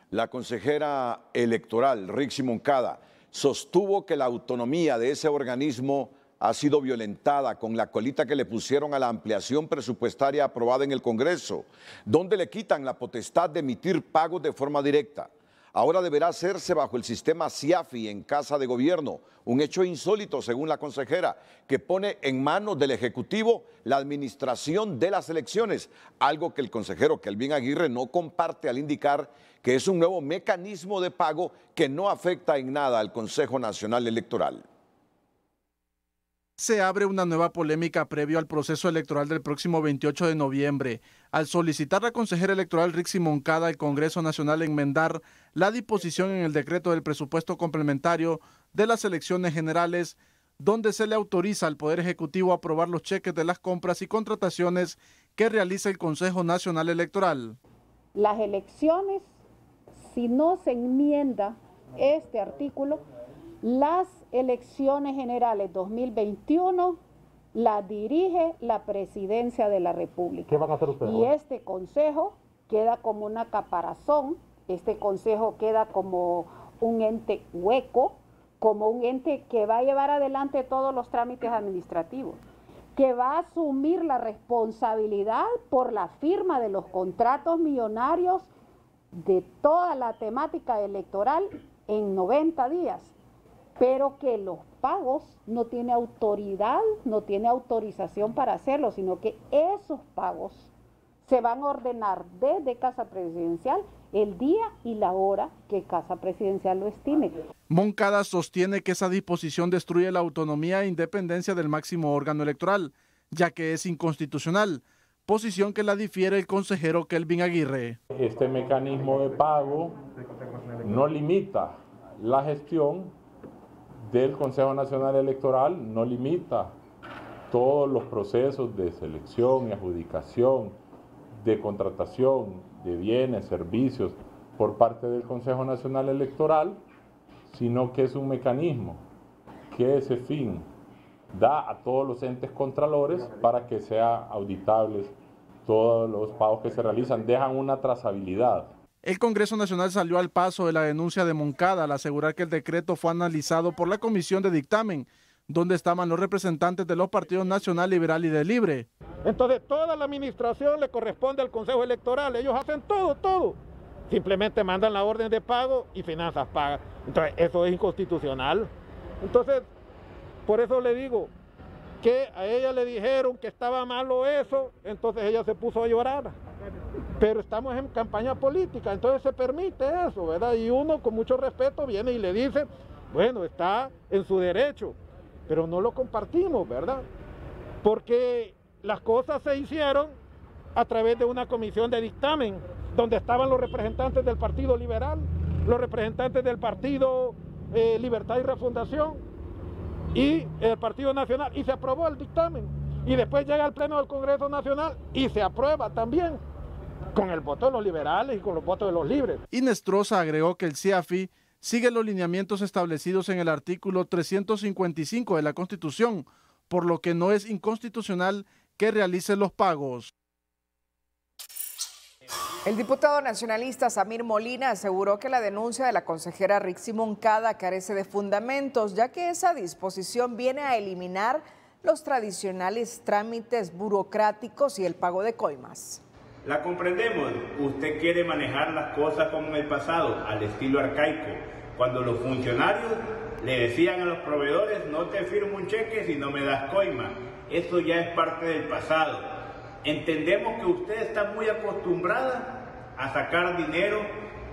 La consejera electoral, Rixi Moncada, sostuvo que la autonomía de ese organismo ha sido violentada con la colita que le pusieron a la ampliación presupuestaria aprobada en el Congreso, donde le quitan la potestad de emitir pagos de forma directa. Ahora deberá hacerse bajo el sistema CIAFI en Casa de Gobierno, un hecho insólito según la consejera, que pone en manos del Ejecutivo la administración de las elecciones, algo que el consejero Kelvin Aguirre no comparte al indicar que es un nuevo mecanismo de pago que no afecta en nada al Consejo Nacional Electoral. Se abre una nueva polémica previo al proceso electoral del próximo 28 de noviembre, al solicitar la consejera electoral Rixi Moncada al Congreso Nacional enmendar la disposición en el decreto del presupuesto complementario de las elecciones generales, donde se le autoriza al Poder Ejecutivo a aprobar los cheques de las compras y contrataciones que realiza el Consejo Nacional Electoral. Las elecciones, si no se enmienda este artículo, las elecciones generales 2021 las dirige la Presidencia de la República. ¿Qué van a hacer ustedes? Y este consejo queda como una caparazón, este consejo queda como un ente hueco, como un ente que va a llevar adelante todos los trámites administrativos, que va a asumir la responsabilidad por la firma de los contratos millonarios de toda la temática electoral en 90 días. Pero que los pagos no tiene autoridad, no tiene autorización para hacerlo, sino que esos pagos se van a ordenar desde Casa Presidencial el día y la hora que Casa Presidencial lo estime. Moncada sostiene que esa disposición destruye la autonomía e independencia del máximo órgano electoral, ya que es inconstitucional, posición que la difiere el consejero Kelvin Aguirre. Este mecanismo de pago no limita la gestión del Consejo Nacional Electoral, no limita todos los procesos de selección y adjudicación, de contratación de bienes, servicios por parte del Consejo Nacional Electoral, sino que es un mecanismo que ese fin da a todos los entes contralores para que sean auditables todos los pagos que se realizan, dejan una trazabilidad. El Congreso Nacional salió al paso de la denuncia de Moncada al asegurar que el decreto fue analizado por la Comisión de Dictamen, donde estaban los representantes de los partidos Nacional, Liberal y de Libre. Entonces toda la administración le corresponde al Consejo Electoral, ellos hacen todo. Simplemente mandan la orden de pago y finanzas pagan. Entonces eso es inconstitucional. Entonces, por eso le digo que a ella le dijeron que estaba malo eso, entonces ella se puso a llorar. Pero estamos en campaña política, entonces se permite eso, ¿verdad? Y uno con mucho respeto viene y le dice, bueno, está en su derecho, pero no lo compartimos, ¿verdad? Porque las cosas se hicieron a través de una comisión de dictamen, donde estaban los representantes del Partido Liberal, los representantes del Partido Libertad y Refundación, y el Partido Nacional, y se aprobó el dictamen, y después llega al Pleno del Congreso Nacional y se aprueba también, con el voto de los liberales y con los votos de los libres. Inestrosa agregó que el CIAFI sigue los lineamientos establecidos en el artículo 355 de la Constitución, por lo que no es inconstitucional que realice los pagos. El diputado nacionalista Samir Molina aseguró que la denuncia de la consejera Rixi Moncada carece de fundamentos, ya que esa disposición viene a eliminar los tradicionales trámites burocráticos y el pago de coimas. La comprendemos, usted quiere manejar las cosas como en el pasado, al estilo arcaico, cuando los funcionarios le decían a los proveedores, no te firmo un cheque si no me das coima. Eso ya es parte del pasado. Entendemos que usted está muy acostumbrada a sacar dinero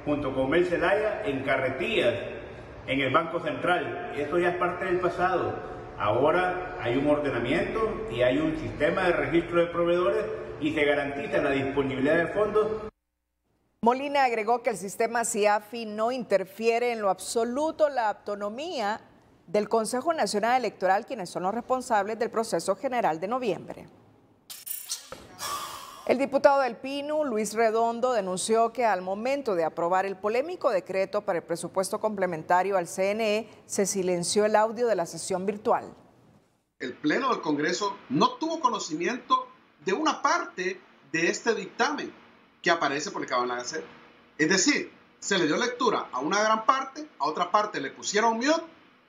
junto con Mel Zelaya en carretillas en el Banco Central. Eso ya es parte del pasado. Ahora hay un ordenamiento y hay un sistema de registro de proveedores y se garantiza la disponibilidad de fondos. Molina agregó que el sistema CIAFI no interfiere en lo absoluto la autonomía del Consejo Nacional Electoral, quienes son los responsables del proceso general de noviembre. El diputado del PINU, Luis Redondo, denunció que al momento de aprobar el polémico decreto para el presupuesto complementario al CNE, se silenció el audio de la sesión virtual. El Pleno del Congreso no tuvo conocimiento de una parte de este dictamen que aparece publicado en la Gaceta. Es decir, se le dio lectura a una gran parte, a otra parte le pusieron mute,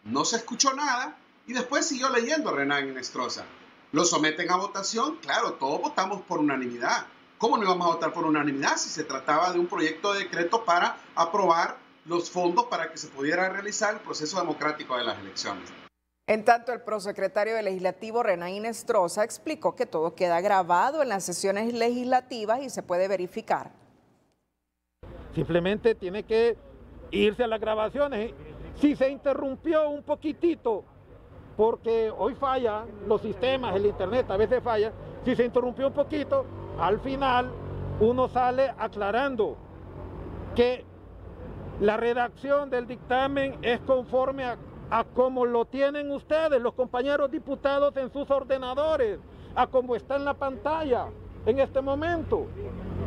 no se escuchó nada y después siguió leyendo Renan Inestrosa. Lo someten a votación, claro, todos votamos por unanimidad. ¿Cómo no íbamos a votar por unanimidad si se trataba de un proyecto de decreto para aprobar los fondos para que se pudiera realizar el proceso democrático de las elecciones? En tanto, el prosecretario del Legislativo, Renan Inestrosa, explicó que todo queda grabado en las sesiones legislativas y se puede verificar. Simplemente tiene que irse a las grabaciones. Si se interrumpió un poquitito, porque hoy falla los sistemas, el internet a veces falla, si se interrumpió un poquito, al final uno sale aclarando que la redacción del dictamen es conforme a como lo tienen ustedes, los compañeros diputados en sus ordenadores, a como está en la pantalla en este momento.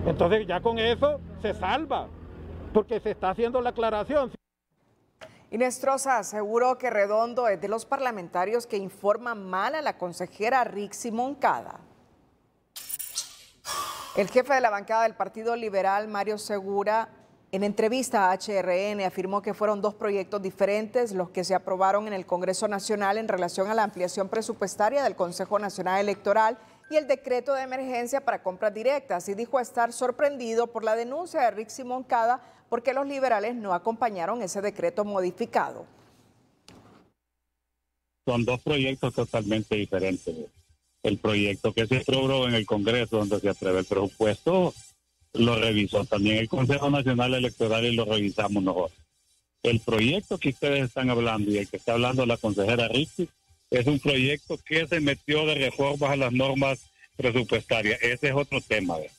Entonces ya con eso se salva, porque se está haciendo la aclaración. Inestrosa aseguró que Redondo es de los parlamentarios que informan mal a la consejera Rixi Moncada. El jefe de la bancada del Partido Liberal, Mario Segura, en entrevista a HRN afirmó que fueron dos proyectos diferentes los que se aprobaron en el Congreso Nacional en relación a la ampliación presupuestaria del Consejo Nacional Electoral y el decreto de emergencia para compras directas, y dijo estar sorprendido por la denuncia de Rixi Moncada porque los liberales no acompañaron ese decreto modificado. Son dos proyectos totalmente diferentes. El proyecto que se aprobó en el Congreso, donde se aprueba el presupuesto, lo revisó también el Consejo Nacional Electoral y lo revisamos nosotros. El proyecto que ustedes están hablando y el que está hablando la consejera Rixi es un proyecto que se metió de reformas a las normas presupuestarias. Ese es otro tema, ¿verdad?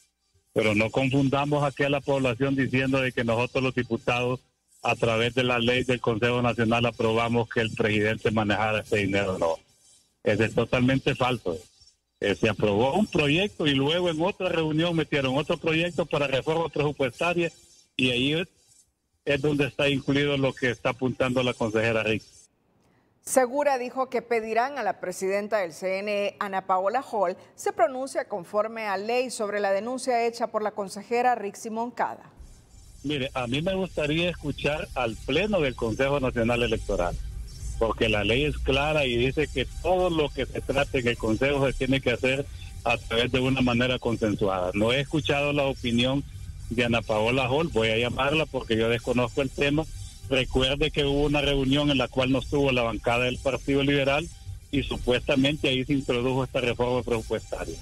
Pero no confundamos aquí a la población diciendo de que nosotros los diputados a través de la ley del Consejo Nacional aprobamos que el presidente manejara ese dinero. No, eso es totalmente falso. Se aprobó un proyecto y luego en otra reunión metieron otro proyecto para reforma presupuestaria y ahí es donde está incluido lo que está apuntando la consejera Rick. Segura dijo que pedirán a la presidenta del CNE, Ana Paola Hall, se pronuncie conforme a ley sobre la denuncia hecha por la consejera Rixi Moncada. Mire, a mí me gustaría escuchar al Pleno del Consejo Nacional Electoral, porque la ley es clara y dice que todo lo que se trate en el Consejo se tiene que hacer a través de una manera consensuada. No he escuchado la opinión de Ana Paola Hall, voy a llamarla porque yo desconozco el tema. Recuerde que hubo una reunión en la cual no estuvo la bancada del Partido Liberal y supuestamente ahí se introdujo esta reforma presupuestaria.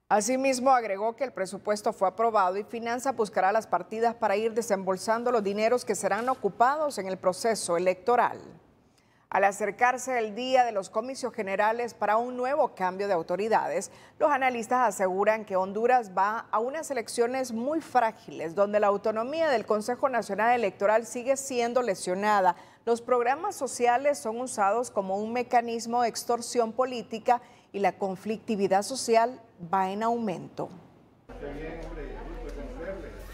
Asimismo, agregó que el presupuesto fue aprobado y Finanza buscará las partidas para ir desembolsando los dineros que serán ocupados en el proceso electoral. Al acercarse el día de los comicios generales para un nuevo cambio de autoridades, los analistas aseguran que Honduras va a unas elecciones muy frágiles, donde la autonomía del Consejo Nacional Electoral sigue siendo lesionada. Los programas sociales son usados como un mecanismo de extorsión política y la conflictividad social va en aumento.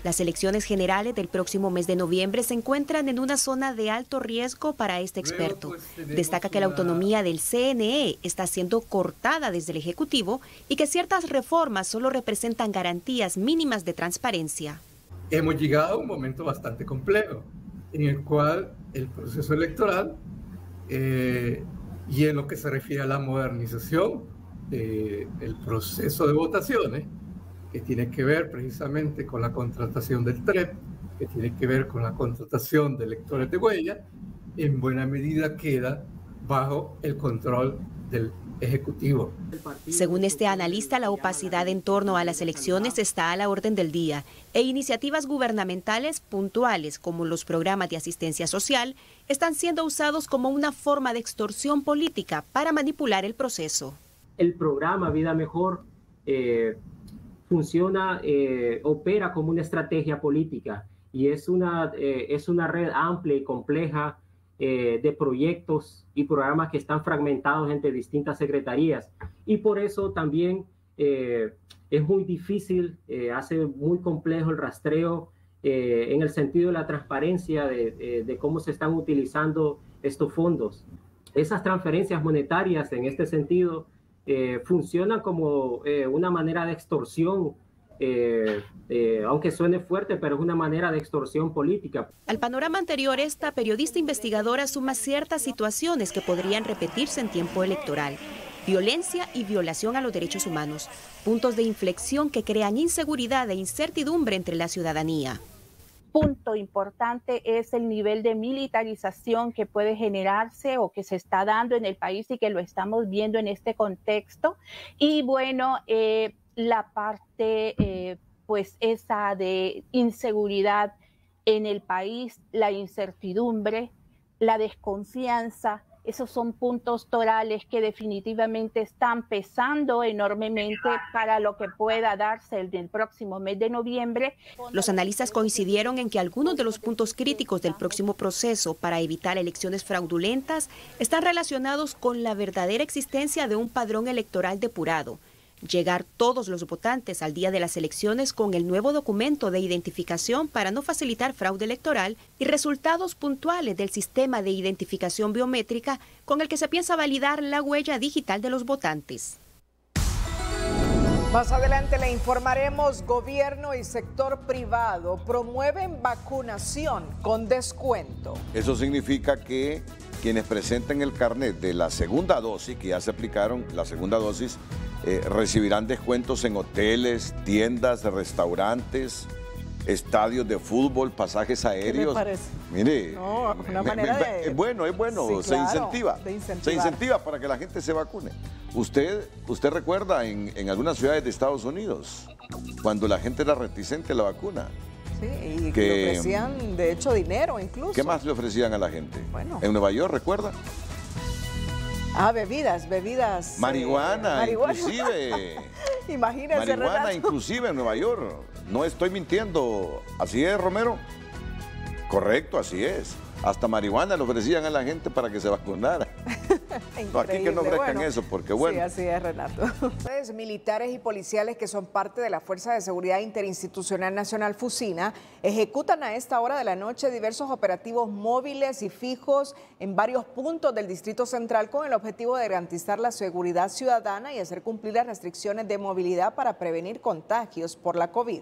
Las elecciones generales del próximo mes de noviembre se encuentran en una zona de alto riesgo para este experto. Destaca que la autonomía del CNE está siendo cortada desde el Ejecutivo y que ciertas reformas solo representan garantías mínimas de transparencia. Hemos llegado a un momento bastante complejo en el cual el proceso electoral y en lo que se refiere a la modernización del proceso de votaciones, que tiene que ver precisamente con la contratación del TREP, que tiene que ver con la contratación de lectores de huella, en buena medida queda bajo el control del Ejecutivo. Según este analista, la opacidad en torno a las elecciones está a la orden del día e iniciativas gubernamentales puntuales como los programas de asistencia social están siendo usados como una forma de extorsión política para manipular el proceso. El programa Vida Mejor funciona, opera como una estrategia política y es una red amplia y compleja de proyectos y programas que están fragmentados entre distintas secretarías y por eso también es muy difícil, hace muy complejo el rastreo en el sentido de la transparencia de cómo se están utilizando estos fondos. Esas transferencias monetarias en este sentido funcionan como una manera de extorsión, aunque suene fuerte, pero es una manera de extorsión política. Al panorama anterior, esta periodista investigadora suma ciertas situaciones que podrían repetirse en tiempo electoral. Violencia y violación a los derechos humanos, puntos de inflexión que crean inseguridad e incertidumbre entre la ciudadanía. Punto importante es el nivel de militarización que puede generarse o que se está dando en el país y que lo estamos viendo en este contexto. Y bueno, la parte pues esa de inseguridad en el país, la incertidumbre, la desconfianza, esos son puntos torales que definitivamente están pesando enormemente para lo que pueda darse el próximo mes de noviembre. Los analistas coincidieron en que algunos de los puntos críticos del próximo proceso para evitar elecciones fraudulentas están relacionados con la verdadera existencia de un padrón electoral depurado. Llegar todos los votantes al día de las elecciones con el nuevo documento de identificación para no facilitar fraude electoral y resultados puntuales del sistema de identificación biométrica con el que se piensa validar la huella digital de los votantes. Más adelante le informaremos, gobierno y sector privado promueven vacunación con descuento. Eso significa que quienes presenten el carnet de la segunda dosis, que ya se aplicaron la segunda dosis, recibirán descuentos en hoteles, tiendas, restaurantes, estadios de fútbol, pasajes aéreos. ¿Qué me parece? Mire, no, una manera de... es bueno, sí, se claro, incentiva. Se incentiva para que la gente se vacune. ¿Usted recuerda en algunas ciudades de Estados Unidos cuando la gente era reticente a la vacuna? Sí, y que le ofrecían, de hecho, dinero incluso. ¿Qué más le ofrecían a la gente? Bueno. En Nueva York, ¿recuerda? Bebidas. Marihuana. Inclusive. Imagínense, marihuana, Renato. inclusive en Nueva York. No estoy mintiendo. ¿Así es, Romero? Correcto, así es. Hasta marihuana le ofrecían a la gente para que se vacunara. No, aquí que no ofrezcan eso, porque bueno. Sí, así es, Renato. Militares y policiales que son parte de la Fuerza de Seguridad Interinstitucional Nacional FUSINA ejecutan a esta hora de la noche diversos operativos móviles y fijos en varios puntos del Distrito Central con el objetivo de garantizar la seguridad ciudadana y hacer cumplir las restricciones de movilidad para prevenir contagios por la COVID.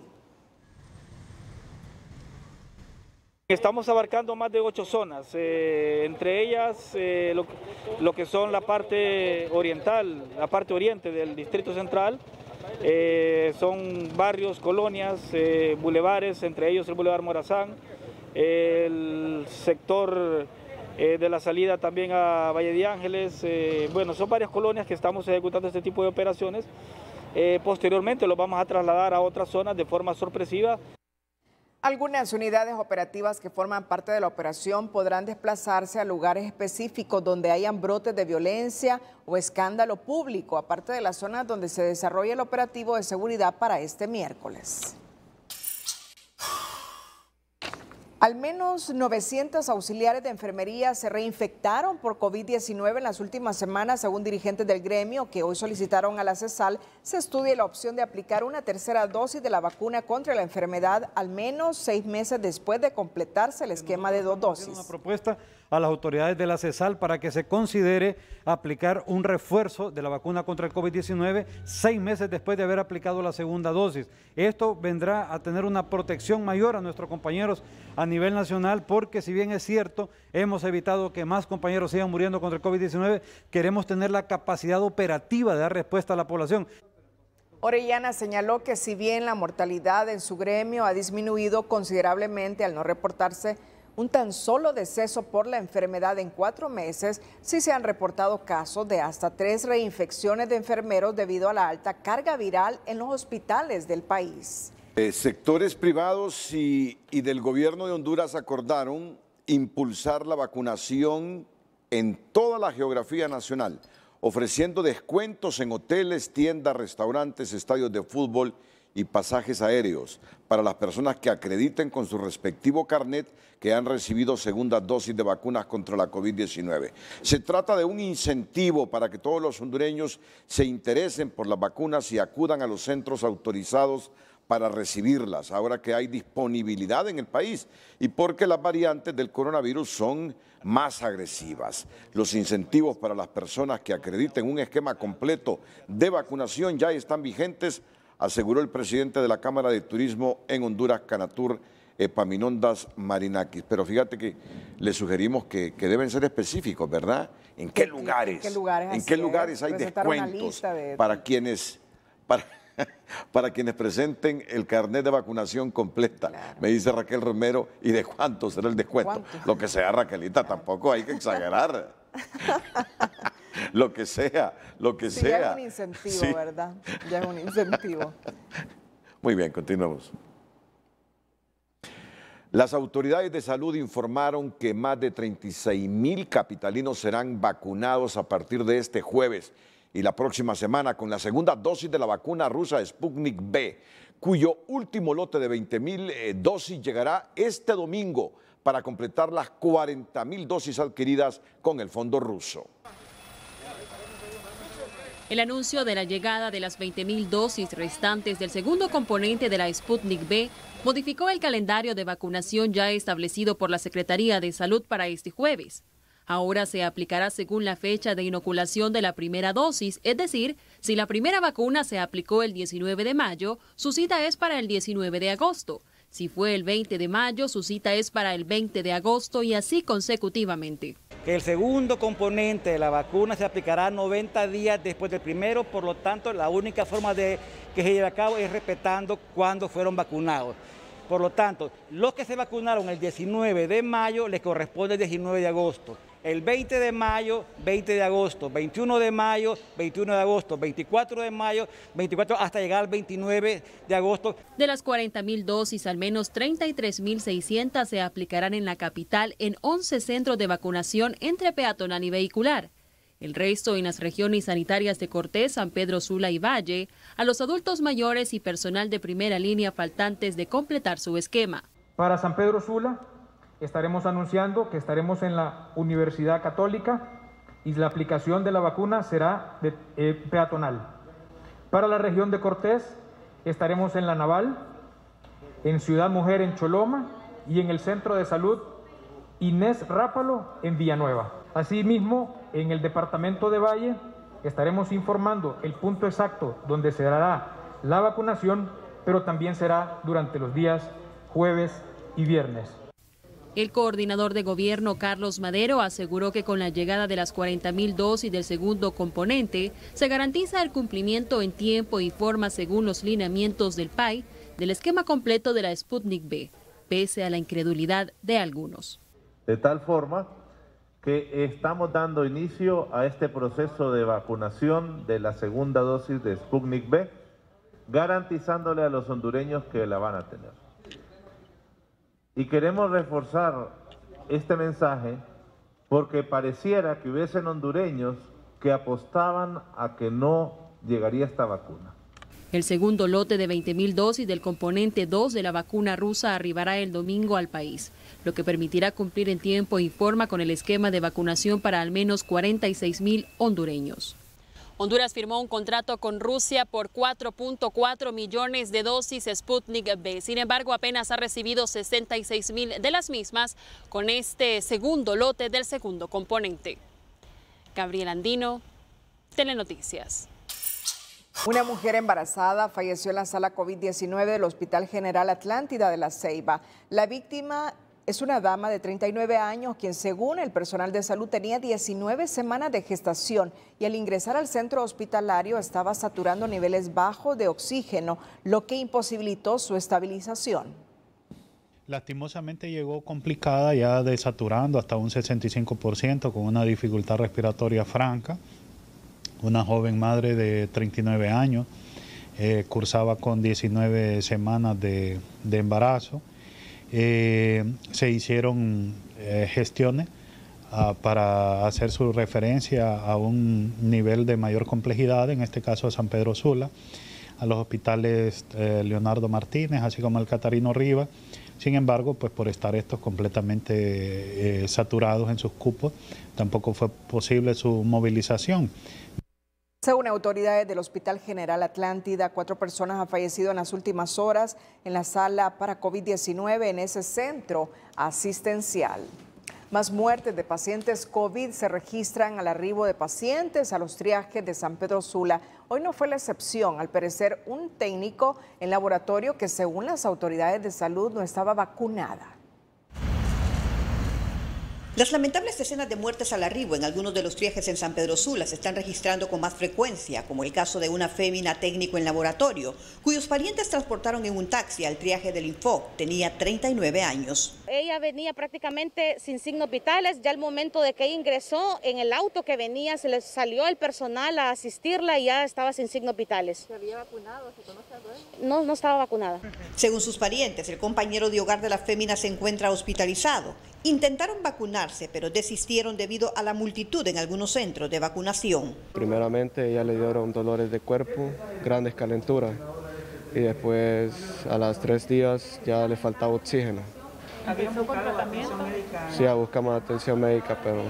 Estamos abarcando más de 8 zonas, entre ellas lo que son la parte oriental, la parte oriente del Distrito Central, son barrios, colonias, bulevares, entre ellos el Boulevard Morazán, el sector de la salida también a Valle de Ángeles, bueno, son varias colonias que estamos ejecutando este tipo de operaciones. Posteriormente los vamos a trasladar a otras zonas de forma sorpresiva. Algunas unidades operativas que forman parte de la operación podrán desplazarse a lugares específicos donde hayan brotes de violencia o escándalo público, aparte de las zonas donde se desarrolla el operativo de seguridad para este miércoles. Al menos 900 auxiliares de enfermería se reinfectaron por COVID-19 en las últimas semanas, según dirigentes del gremio, que hoy solicitaron a la CESAL se estudie la opción de aplicar una tercera dosis de la vacuna contra la enfermedad al menos 6 meses después de completarse el esquema de 2 dosis. Una propuesta a las autoridades de la CESAL para que se considere aplicar un refuerzo de la vacuna contra el COVID-19 6 meses después de haber aplicado la segunda dosis. Esto vendrá a tener una protección mayor a nuestros compañeros a nivel nacional, porque si bien es cierto, hemos evitado que más compañeros sigan muriendo contra el COVID-19, queremos tener la capacidad operativa de dar respuesta a la población. Orellana señaló que si bien la mortalidad en su gremio ha disminuido considerablemente al no reportarse un tan solo deceso por la enfermedad en 4 meses, sí se han reportado casos de hasta 3 reinfecciones de enfermeros debido a la alta carga viral en los hospitales del país. Sectores privados y del gobierno de Honduras acordaron impulsar la vacunación en toda la geografía nacional, ofreciendo descuentos en hoteles, tiendas, restaurantes, estadios de fútbol y pasajes aéreos para las personas que acrediten con su respectivo carnet que han recibido segunda dosis de vacunas contra la COVID-19. Se trata de un incentivo para que todos los hondureños se interesen por las vacunas y acudan a los centros autorizados para recibirlas, ahora que hay disponibilidad en el país y porque las variantes del coronavirus son más agresivas. Los incentivos para las personas que acrediten un esquema completo de vacunación ya están vigentes, aseguró el presidente de la Cámara de Turismo en Honduras, Canatur, Epaminondas Marinakis. Pero fíjate que le sugerimos que deben ser específicos, ¿verdad? ¿En qué lugares? ¿En qué lugares hay descuentos para quienes... para quienes presenten el carnet de vacunación completa? Claro. Me dice Raquel Romero, ¿y de cuánto será el descuento? ¿Cuánto? Lo que sea, Raquelita, tampoco hay que exagerar. Lo que sea, lo que sea. Ya es un incentivo, sí. ¿Verdad? Ya es un incentivo. Muy bien, continuamos. Las autoridades de salud informaron que más de 36,000 capitalinos serán vacunados a partir de este jueves y la próxima semana con la segunda dosis de la vacuna rusa Sputnik V, cuyo último lote de 20,000 dosis llegará este domingo para completar las 40,000 dosis adquiridas con el fondo ruso. El anuncio de la llegada de las 20,000 dosis restantes del segundo componente de la Sputnik V modificó el calendario de vacunación ya establecido por la Secretaría de Salud para este jueves. Ahora se aplicará según la fecha de inoculación de la primera dosis, es decir, si la primera vacuna se aplicó el 19 de mayo, su cita es para el 19 de agosto. Si fue el 20 de mayo, su cita es para el 20 de agosto y así consecutivamente. El segundo componente de la vacuna se aplicará 90 días después del primero, por lo tanto, la única forma de que se lleve a cabo es respetando cuándo fueron vacunados. Por lo tanto, los que se vacunaron el 19 de mayo les corresponde el 19 de agosto. El 20 de mayo, 20 de agosto, 21 de mayo, 21 de agosto, 24 de mayo, 24 hasta llegar al 29 de agosto. De las 40,000 dosis, al menos 33,600 se aplicarán en la capital en 11 centros de vacunación entre peatonal y vehicular. El resto en las regiones sanitarias de Cortés, San Pedro Sula y Valle, a los adultos mayores y personal de primera línea faltantes de completar su esquema. Para San Pedro Sula, estaremos anunciando que estaremos en la Universidad Católica y la aplicación de la vacuna será peatonal. Para la región de Cortés estaremos en La Naval, en Ciudad Mujer en Choloma y en el Centro de Salud Inés Rápalo en Villanueva. Asimismo, en el departamento de Valle estaremos informando el punto exacto donde se dará la vacunación, pero también será durante los días jueves y viernes. El coordinador de gobierno, Carlos Madero, aseguró que con la llegada de las 40.000 dosis del segundo componente, se garantiza el cumplimiento en tiempo y forma según los lineamientos del PAI del esquema completo de la Sputnik V, pese a la incredulidad de algunos. De tal forma que estamos dando inicio a este proceso de vacunación de la segunda dosis de Sputnik V, garantizándole a los hondureños que la van a tener. Y queremos reforzar este mensaje porque pareciera que hubiesen hondureños que apostaban a que no llegaría esta vacuna. El segundo lote de 20.000 dosis del componente 2 de la vacuna rusa arribará el domingo al país, lo que permitirá cumplir en tiempo y forma con el esquema de vacunación para al menos 46.000 hondureños. Honduras firmó un contrato con Rusia por 4.4 millones de dosis Sputnik V. Sin embargo, apenas ha recibido 66.000 de las mismas con este segundo lote del segundo componente. Gabriela Andino, Telenoticias. Una mujer embarazada falleció en la sala COVID-19 del Hospital General Atlántida de La Ceiba. La víctima es una dama de 39 años, quien según el personal de salud tenía 19 semanas de gestación y al ingresar al centro hospitalario estaba saturando niveles bajos de oxígeno, lo que imposibilitó su estabilización. Lastimosamente llegó complicada, ya desaturando hasta un 65%, con una dificultad respiratoria franca. Una joven madre de 39 años, cursaba con 19 semanas de embarazo. Se hicieron gestiones para hacer su referencia a un nivel de mayor complejidad, en este caso a San Pedro Sula, a los hospitales Leonardo Martínez, así como al Catarino Rivas. Sin embargo, pues por estar estos completamente saturados en sus cupos, tampoco fue posible su movilización. Según autoridades del Hospital General Atlántida, 4 personas han fallecido en las últimas horas en la sala para COVID-19 en ese centro asistencial. Más muertes de pacientes COVID se registran al arribo de pacientes a los triajes de San Pedro Sula. Hoy no fue la excepción, al parecer un técnico en laboratorio que según las autoridades de salud no estaba vacunada. Las lamentables escenas de muertes al arribo en algunos de los triajes en San Pedro Sula se están registrando con más frecuencia, como el caso de una fémina técnico en laboratorio, cuyos parientes transportaron en un taxi al triaje del Infoc. Tenía 39 años. Ella venía prácticamente sin signos vitales. Ya al momento de que ella ingresó en el auto que venía, se les salió el personal a asistirla y ya estaba sin signos vitales. ¿Se había vacunado? ¿Se conoce a dueño? No estaba vacunada. Según sus parientes, el compañero de hogar de la fémina se encuentra hospitalizado. Intentaron vacunarse, pero desistieron debido a la multitud en algunos centros de vacunación. Primeramente ella le dieron dolores de cuerpo, grandes calenturas y después a los 3 días ya le faltaba oxígeno. ¿Había buscado tratamiento? Sí, buscamos atención médica, pero...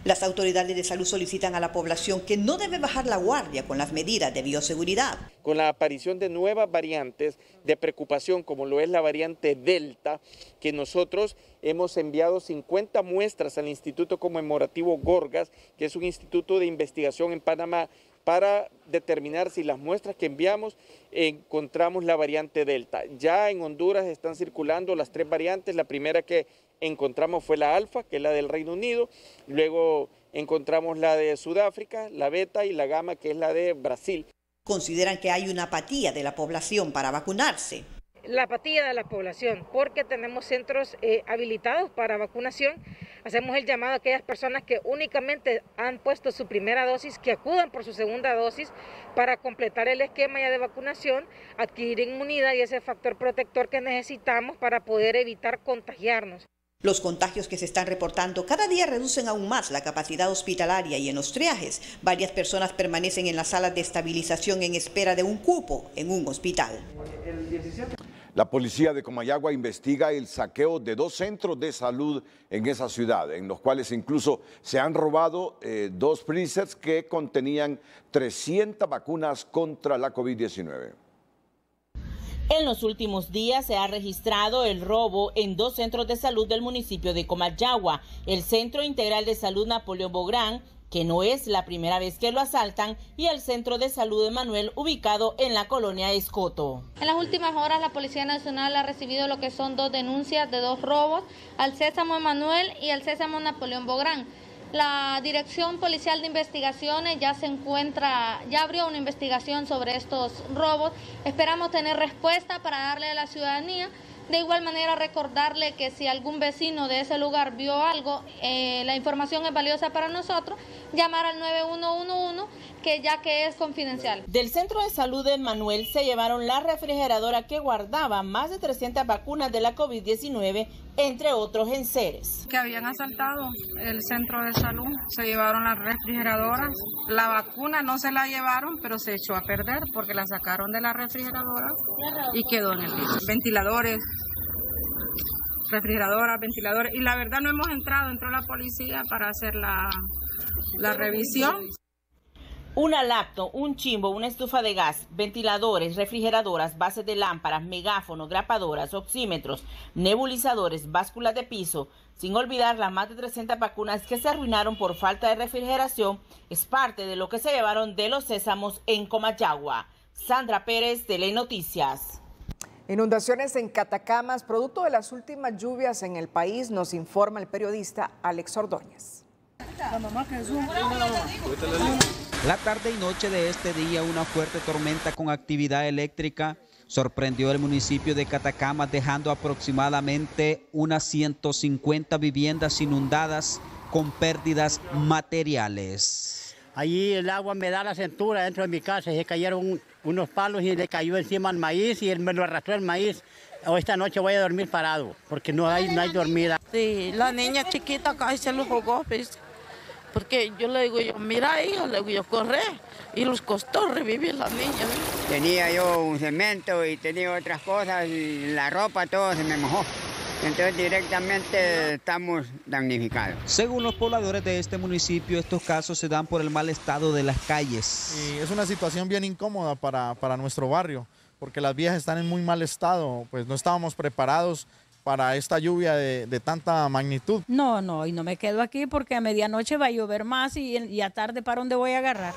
Las autoridades de salud solicitan a la población que no debe bajar la guardia con las medidas de bioseguridad. Con la aparición de nuevas variantes de preocupación, como lo es la variante Delta, que nosotros hemos enviado 50 muestras al Instituto Conmemorativo Gorgas, que es un instituto de investigación en Panamá, para determinar si las muestras que enviamos encontramos la variante Delta. Ya en Honduras están circulando las 3 variantes. La primera que encontramos fue la alfa, que es la del Reino Unido. Luego encontramos la de Sudáfrica, la beta y la gamma, que es la de Brasil. Consideran que hay una apatía de la población para vacunarse. La apatía de la población, porque tenemos centros habilitados para vacunación. Hacemos el llamado a aquellas personas que únicamente han puesto su primera dosis, que acudan por su segunda dosis para completar el esquema ya de vacunación, adquirir inmunidad y ese factor protector que necesitamos para poder evitar contagiarnos. Los contagios que se están reportando cada día reducen aún más la capacidad hospitalaria y en los triajes, varias personas permanecen en las salas de estabilización en espera de un cupo en un hospital. La policía de Comayagua investiga el saqueo de 2 centros de salud en esa ciudad, en los cuales incluso se han robado 2 freezers que contenían 300 vacunas contra la COVID-19. En los últimos días se ha registrado el robo en 2 centros de salud del municipio de Comayagua, el Centro Integral de Salud Napoleón Bográn, que no es la primera vez que lo asaltan, y el Centro de Salud Emanuel, ubicado en la colonia Escoto. En las últimas horas la Policía Nacional ha recibido lo que son 2 denuncias de 2 robos al Sésamo Emanuel y al Sésamo Napoleón Bográn. La Dirección Policial de Investigaciones ya abrió una investigación sobre estos robos. Esperamos tener respuesta para darle a la ciudadanía. De igual manera, recordarle que si algún vecino de ese lugar vio algo, la información es valiosa para nosotros, llamar al 9111, ya que es confidencial. Del Centro de Salud de Manuel se llevaron la refrigeradora que guardaba más de 300 vacunas de la COVID-19, entre otros enseres. Que habían asaltado el centro de salud, se llevaron las refrigeradoras, la vacuna no se la llevaron, pero se echó a perder porque la sacaron de la refrigeradora y quedó en el piso. Ventiladores, refrigeradoras, ventiladores, y la verdad no hemos entró la policía para hacer la revisión. Una laptop, un chimbo, una estufa de gas, ventiladores, refrigeradoras, bases de lámparas, megáfonos, grapadoras, oxímetros, nebulizadores, básculas de piso, sin olvidar las más de 300 vacunas que se arruinaron por falta de refrigeración, es parte de lo que se llevaron de los Sésamos en Comayagua. Sandra Pérez, Telenoticias. Inundaciones en Catacamas, producto de las últimas lluvias en el país, nos informa el periodista Alex Ordóñez. La tarde y noche de este día, una fuerte tormenta con actividad eléctrica sorprendió el municipio de Catacamas, dejando aproximadamente unas 150 viviendas inundadas con pérdidas materiales. Allí el agua me da la cintura dentro de mi casa, se cayeron unos palos y le cayó encima el maíz y él me lo arrastró el maíz. Esta noche voy a dormir parado porque no hay dormida. Sí, la niña chiquita acá se los jugó, ¿ves? Porque yo le digo, mira hija, le digo yo, corre, y los costó revivir la niña. ¿Ves? Tenía yo un cemento y tenía otras cosas, y la ropa todo se me mojó. Entonces directamente estamos damnificados. Según los pobladores de este municipio, estos casos se dan por el mal estado de las calles. Y es una situación bien incómoda para nuestro barrio, porque las vías están en muy mal estado, pues no estábamos preparados para esta lluvia de tanta magnitud. No, y no me quedo aquí porque a medianoche va a llover más y a tarde ¿para dónde voy a agarrar?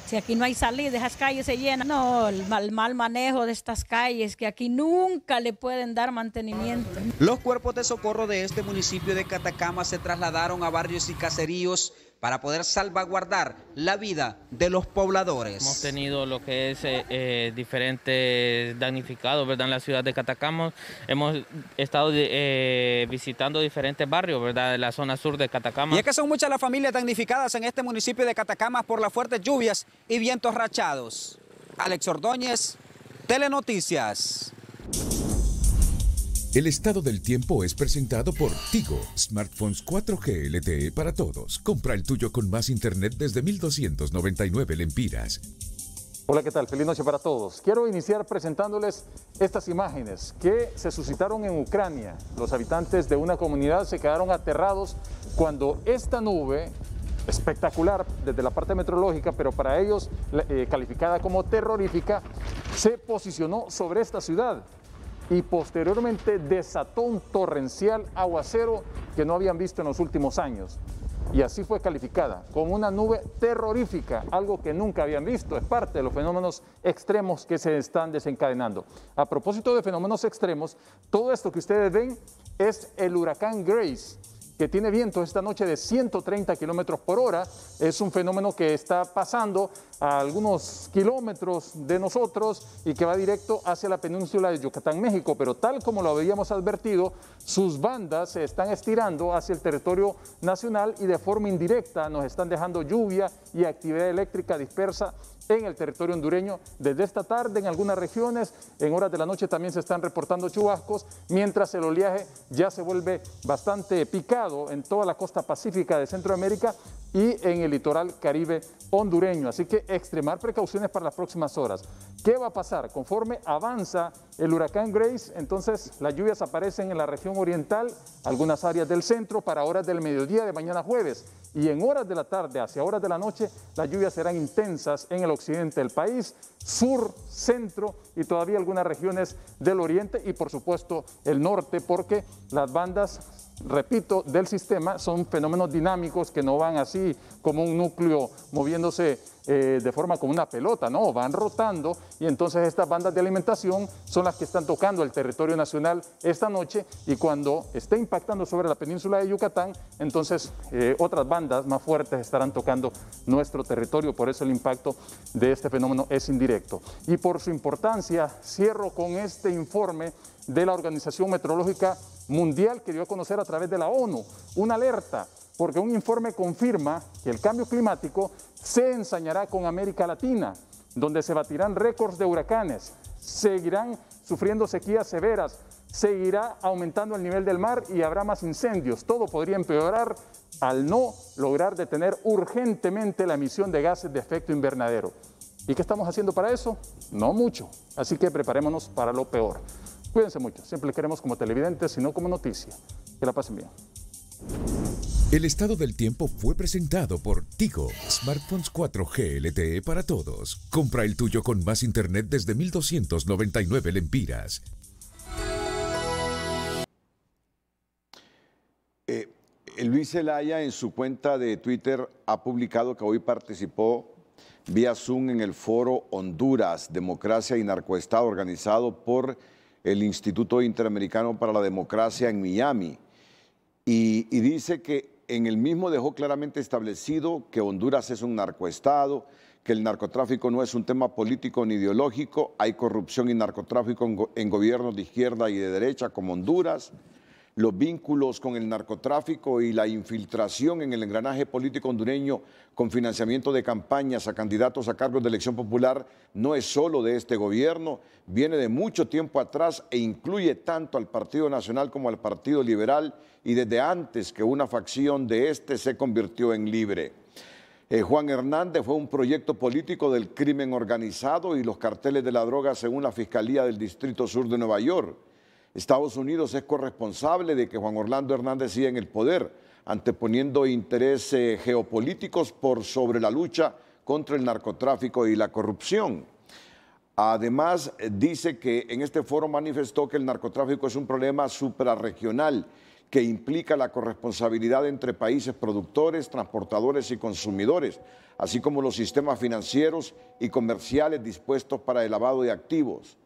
Si aquí no hay salida, esas calles se llenan. No, el mal manejo de estas calles, que aquí nunca le pueden dar mantenimiento. Los cuerpos de socorro de este municipio de Catacamas se trasladaron a barrios y caseríos para poder salvaguardar la vida de los pobladores. Hemos tenido lo que es diferentes damnificados, ¿verdad? En la ciudad de Catacamas. Hemos estado visitando diferentes barrios, ¿verdad? De la zona sur de Catacamas. Y es que son muchas las familias damnificadas en este municipio de Catacamas por las fuertes lluvias y vientos rachados. Alex Ordóñez, Telenoticias. El estado del tiempo es presentado por Tigo, smartphones 4G LTE para todos. Compra el tuyo con más internet desde 1.299 lempiras. Hola, ¿qué tal? Feliz noche para todos. Quiero iniciar presentándoles estas imágenes que se suscitaron en Ucrania. Los habitantes de una comunidad se quedaron aterrados cuando esta nube, espectacular desde la parte meteorológica, pero para ellos calificada como terrorífica, se posicionó sobre esta ciudad y posteriormente desató un torrencial aguacero que no habían visto en los últimos años. Y así fue calificada, como una nube terrorífica, algo que nunca habían visto. Es parte de los fenómenos extremos que se están desencadenando. A propósito de fenómenos extremos, todo esto que ustedes ven es el huracán Grace, que tiene vientos esta noche de 130 kilómetros por hora. Es un fenómeno que está pasando a algunos kilómetros de nosotros y que va directo hacia la península de Yucatán, México. Pero tal como lo habíamos advertido, sus bandas se están estirando hacia el territorio nacional y de forma indirecta nos están dejando lluvia y actividad eléctrica dispersa en el territorio hondureño desde esta tarde en algunas regiones. En horas de la noche también se están reportando chubascos, mientras el oleaje ya se vuelve bastante picado en toda la costa pacífica de Centroamérica y en el litoral caribe hondureño. Así que extremar precauciones para las próximas horas. ¿Qué va a pasar? Conforme avanza el huracán Grace, entonces las lluvias aparecen en la región oriental, algunas áreas del centro para horas del mediodía de mañana jueves. Y en horas de la tarde, hacia horas de la noche, las lluvias serán intensas en el occidente del país, sur, centro y todavía algunas regiones del oriente y por supuesto el norte, porque las bandas, repito, del sistema son fenómenos dinámicos que no van así como un núcleo moviéndose de forma como una pelota, no, van rotando y entonces estas bandas de alimentación son las que están tocando el territorio nacional esta noche y cuando esté impactando sobre la península de Yucatán, entonces otras bandas más fuertes estarán tocando nuestro territorio, por eso el impacto de este fenómeno es indirecto. Y por su importancia, cierro con este informe de la Organización Meteorológica Mundial que dio a conocer a través de la ONU, una alerta, porque un informe confirma que el cambio climático se ensañará con América Latina, donde se batirán récords de huracanes, seguirán sufriendo sequías severas, seguirá aumentando el nivel del mar y habrá más incendios. Todo podría empeorar al no lograr detener urgentemente la emisión de gases de efecto invernadero. ¿Y qué estamos haciendo para eso? No mucho, así que preparémonos para lo peor. Cuídense mucho, siempre les queremos como televidentes y no como noticia. Que la pasen bien. El estado del tiempo fue presentado por Tigo, smartphones 4G LTE para todos. Compra el tuyo con más internet desde 1,299 lempiras. Luis Zelaya en su cuenta de Twitter ha publicado que hoy participó vía Zoom en el foro Honduras, Democracia y Narcoestado, organizado por el Instituto Interamericano para la Democracia en Miami. Y dice que en el mismo dejó claramente establecido que Honduras es un narcoestado, que el narcotráfico no es un tema político ni ideológico, hay corrupción y narcotráfico en gobiernos de izquierda y de derecha como Honduras, los vínculos con el narcotráfico y la infiltración en el engranaje político hondureño con financiamiento de campañas a candidatos a cargos de elección popular no es solo de este gobierno, viene de mucho tiempo atrás e incluye tanto al Partido Nacional como al Partido Liberal y desde antes que una facción de este se convirtió en libre. Juan Hernández fue un proyecto político del crimen organizado y los carteles de la droga según la Fiscalía del Distrito Sur de Nueva York. Estados Unidos es corresponsable de que Juan Orlando Hernández siga en el poder, anteponiendo intereses geopolíticos por sobre la lucha contra el narcotráfico y la corrupción. Además, dice que en este foro manifestó que el narcotráfico es un problema suprarregional que implica la corresponsabilidad entre países productores, transportadores y consumidores, así como los sistemas financieros y comerciales dispuestos para el lavado de activos.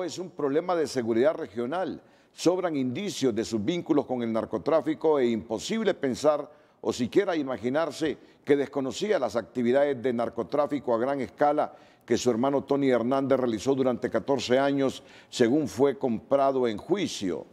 Es un problema de seguridad regional, sobran indicios de sus vínculos con el narcotráfico e imposible pensar o siquiera imaginarse que desconocía las actividades de narcotráfico a gran escala que su hermano Tony Hernández realizó durante 14 años según fue comprobado en juicio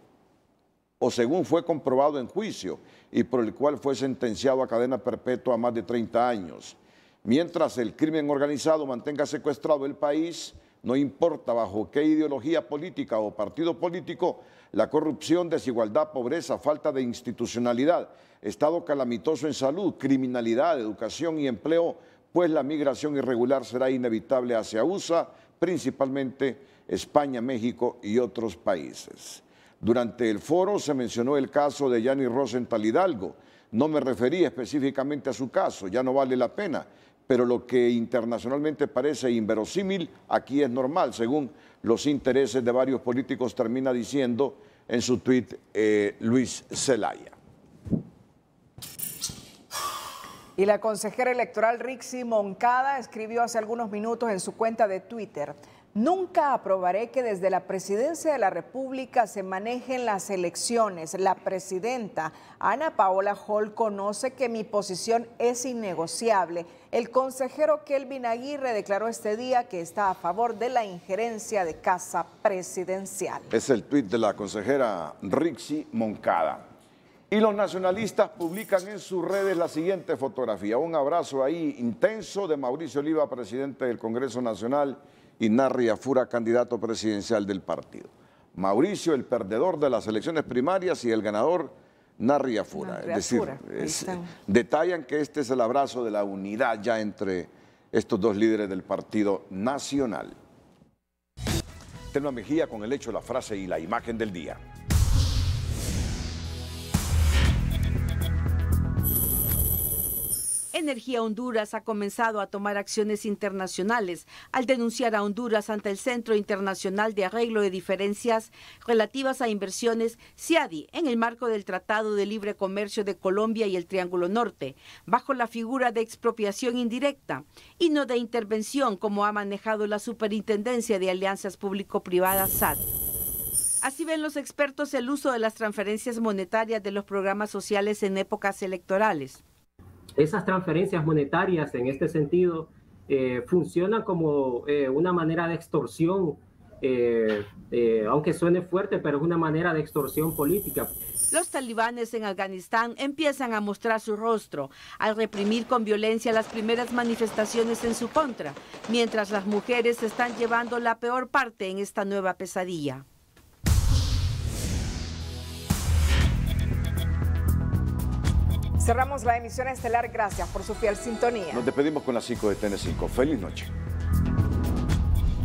y por el cual fue sentenciado a cadena perpetua a más de 30 años. Mientras el crimen organizado mantenga secuestrado el país, no importa bajo qué ideología política o partido político, la corrupción, desigualdad, pobreza, falta de institucionalidad, estado calamitoso en salud, criminalidad, educación y empleo, pues la migración irregular será inevitable hacia USA, principalmente España, México y otros países. Durante el foro se mencionó el caso de Yanni Rosenthal Hidalgo. No me referí específicamente a su caso, ya no vale la pena, pero lo que internacionalmente parece inverosímil, aquí es normal, según los intereses de varios políticos, termina diciendo en su tuit Luis Zelaya. Y la consejera electoral Rixi Moncada escribió hace algunos minutos en su cuenta de Twitter: nunca aprobaré que desde la presidencia de la República se manejen las elecciones. La presidenta Ana Paola Hall conoce que mi posición es innegociable. El consejero Kelvin Aguirre declaró este día que está a favor de la injerencia de Casa Presidencial. Es el tuit de la consejera Rixi Moncada. Y los nacionalistas publican en sus redes la siguiente fotografía. Un abrazo ahí intenso de Mauricio Oliva, presidente del Congreso Nacional, y Narri Afura, candidato presidencial del partido. Mauricio, el perdedor de las elecciones primarias, y el ganador, Narri Afura. Es decir, detallan que este es el abrazo de la unidad ya entre estos dos líderes del Partido Nacional. Telma Mejía con el hecho, la frase y la imagen del día. Energía Honduras ha comenzado a tomar acciones internacionales al denunciar a Honduras ante el Centro Internacional de Arreglo de Diferencias relativas a inversiones CIADI en el marco del Tratado de Libre Comercio de Colombia y el Triángulo Norte, bajo la figura de expropiación indirecta y no de intervención como ha manejado la Superintendencia de Alianzas Público-Privadas SAT. Así ven los expertos el uso de las transferencias monetarias de los programas sociales en épocas electorales. Esas transferencias monetarias, en este sentido, funcionan como una manera de extorsión, aunque suene fuerte, pero es una manera de extorsión política. Los talibanes en Afganistán empiezan a mostrar su rostro al reprimir con violencia las primeras manifestaciones en su contra, mientras las mujeres están llevando la peor parte en esta nueva pesadilla. Cerramos la emisión estelar. Gracias por su fiel sintonía. Nos despedimos con las 5 de TN5. Feliz noche.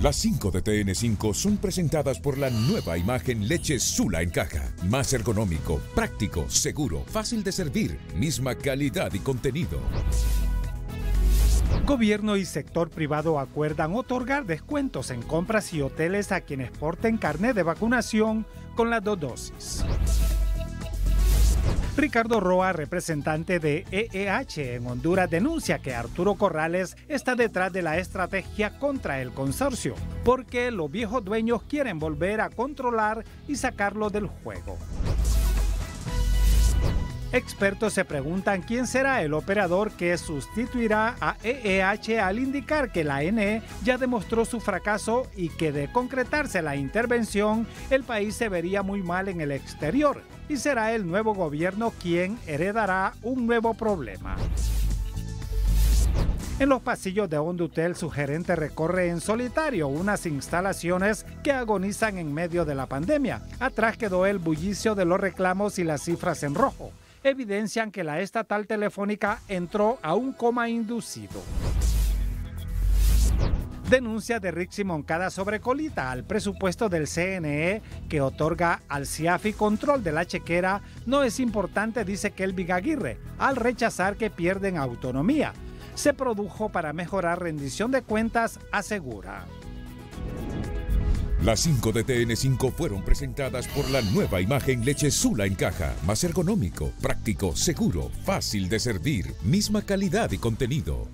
Las 5 de TN5 son presentadas por la nueva imagen Leche Sula en caja. Más ergonómico, práctico, seguro, fácil de servir, misma calidad y contenido. Gobierno y sector privado acuerdan otorgar descuentos en compras y hoteles a quienes porten carnet de vacunación con las 2 dosis. Ricardo Roa, representante de EEH en Honduras, denuncia que Arturo Corrales está detrás de la estrategia contra el consorcio, porque los viejos dueños quieren volver a controlar y sacarlo del juego. Expertos se preguntan quién será el operador que sustituirá a EEH al indicar que la ANE ya demostró su fracaso y que de concretarse la intervención, el país se vería muy mal en el exterior y será el nuevo gobierno quien heredará un nuevo problema. En los pasillos de Hondutel, su gerente recorre en solitario unas instalaciones que agonizan en medio de la pandemia. Atrás quedó el bullicio de los reclamos y las cifras en rojo. Evidencian que la estatal telefónica entró a un coma inducido. Denuncia de Rixi Moncada sobre colita al presupuesto del CNE que otorga al CIAFI control de la chequera. No es importante, dice Kelvin Aguirre, al rechazar que pierden autonomía. Se produjo para mejorar rendición de cuentas, asegura. Las 5 de TN5 fueron presentadas por la nueva imagen Leche Sula en caja. Más ergonómico, práctico, seguro, fácil de servir, misma calidad y contenido.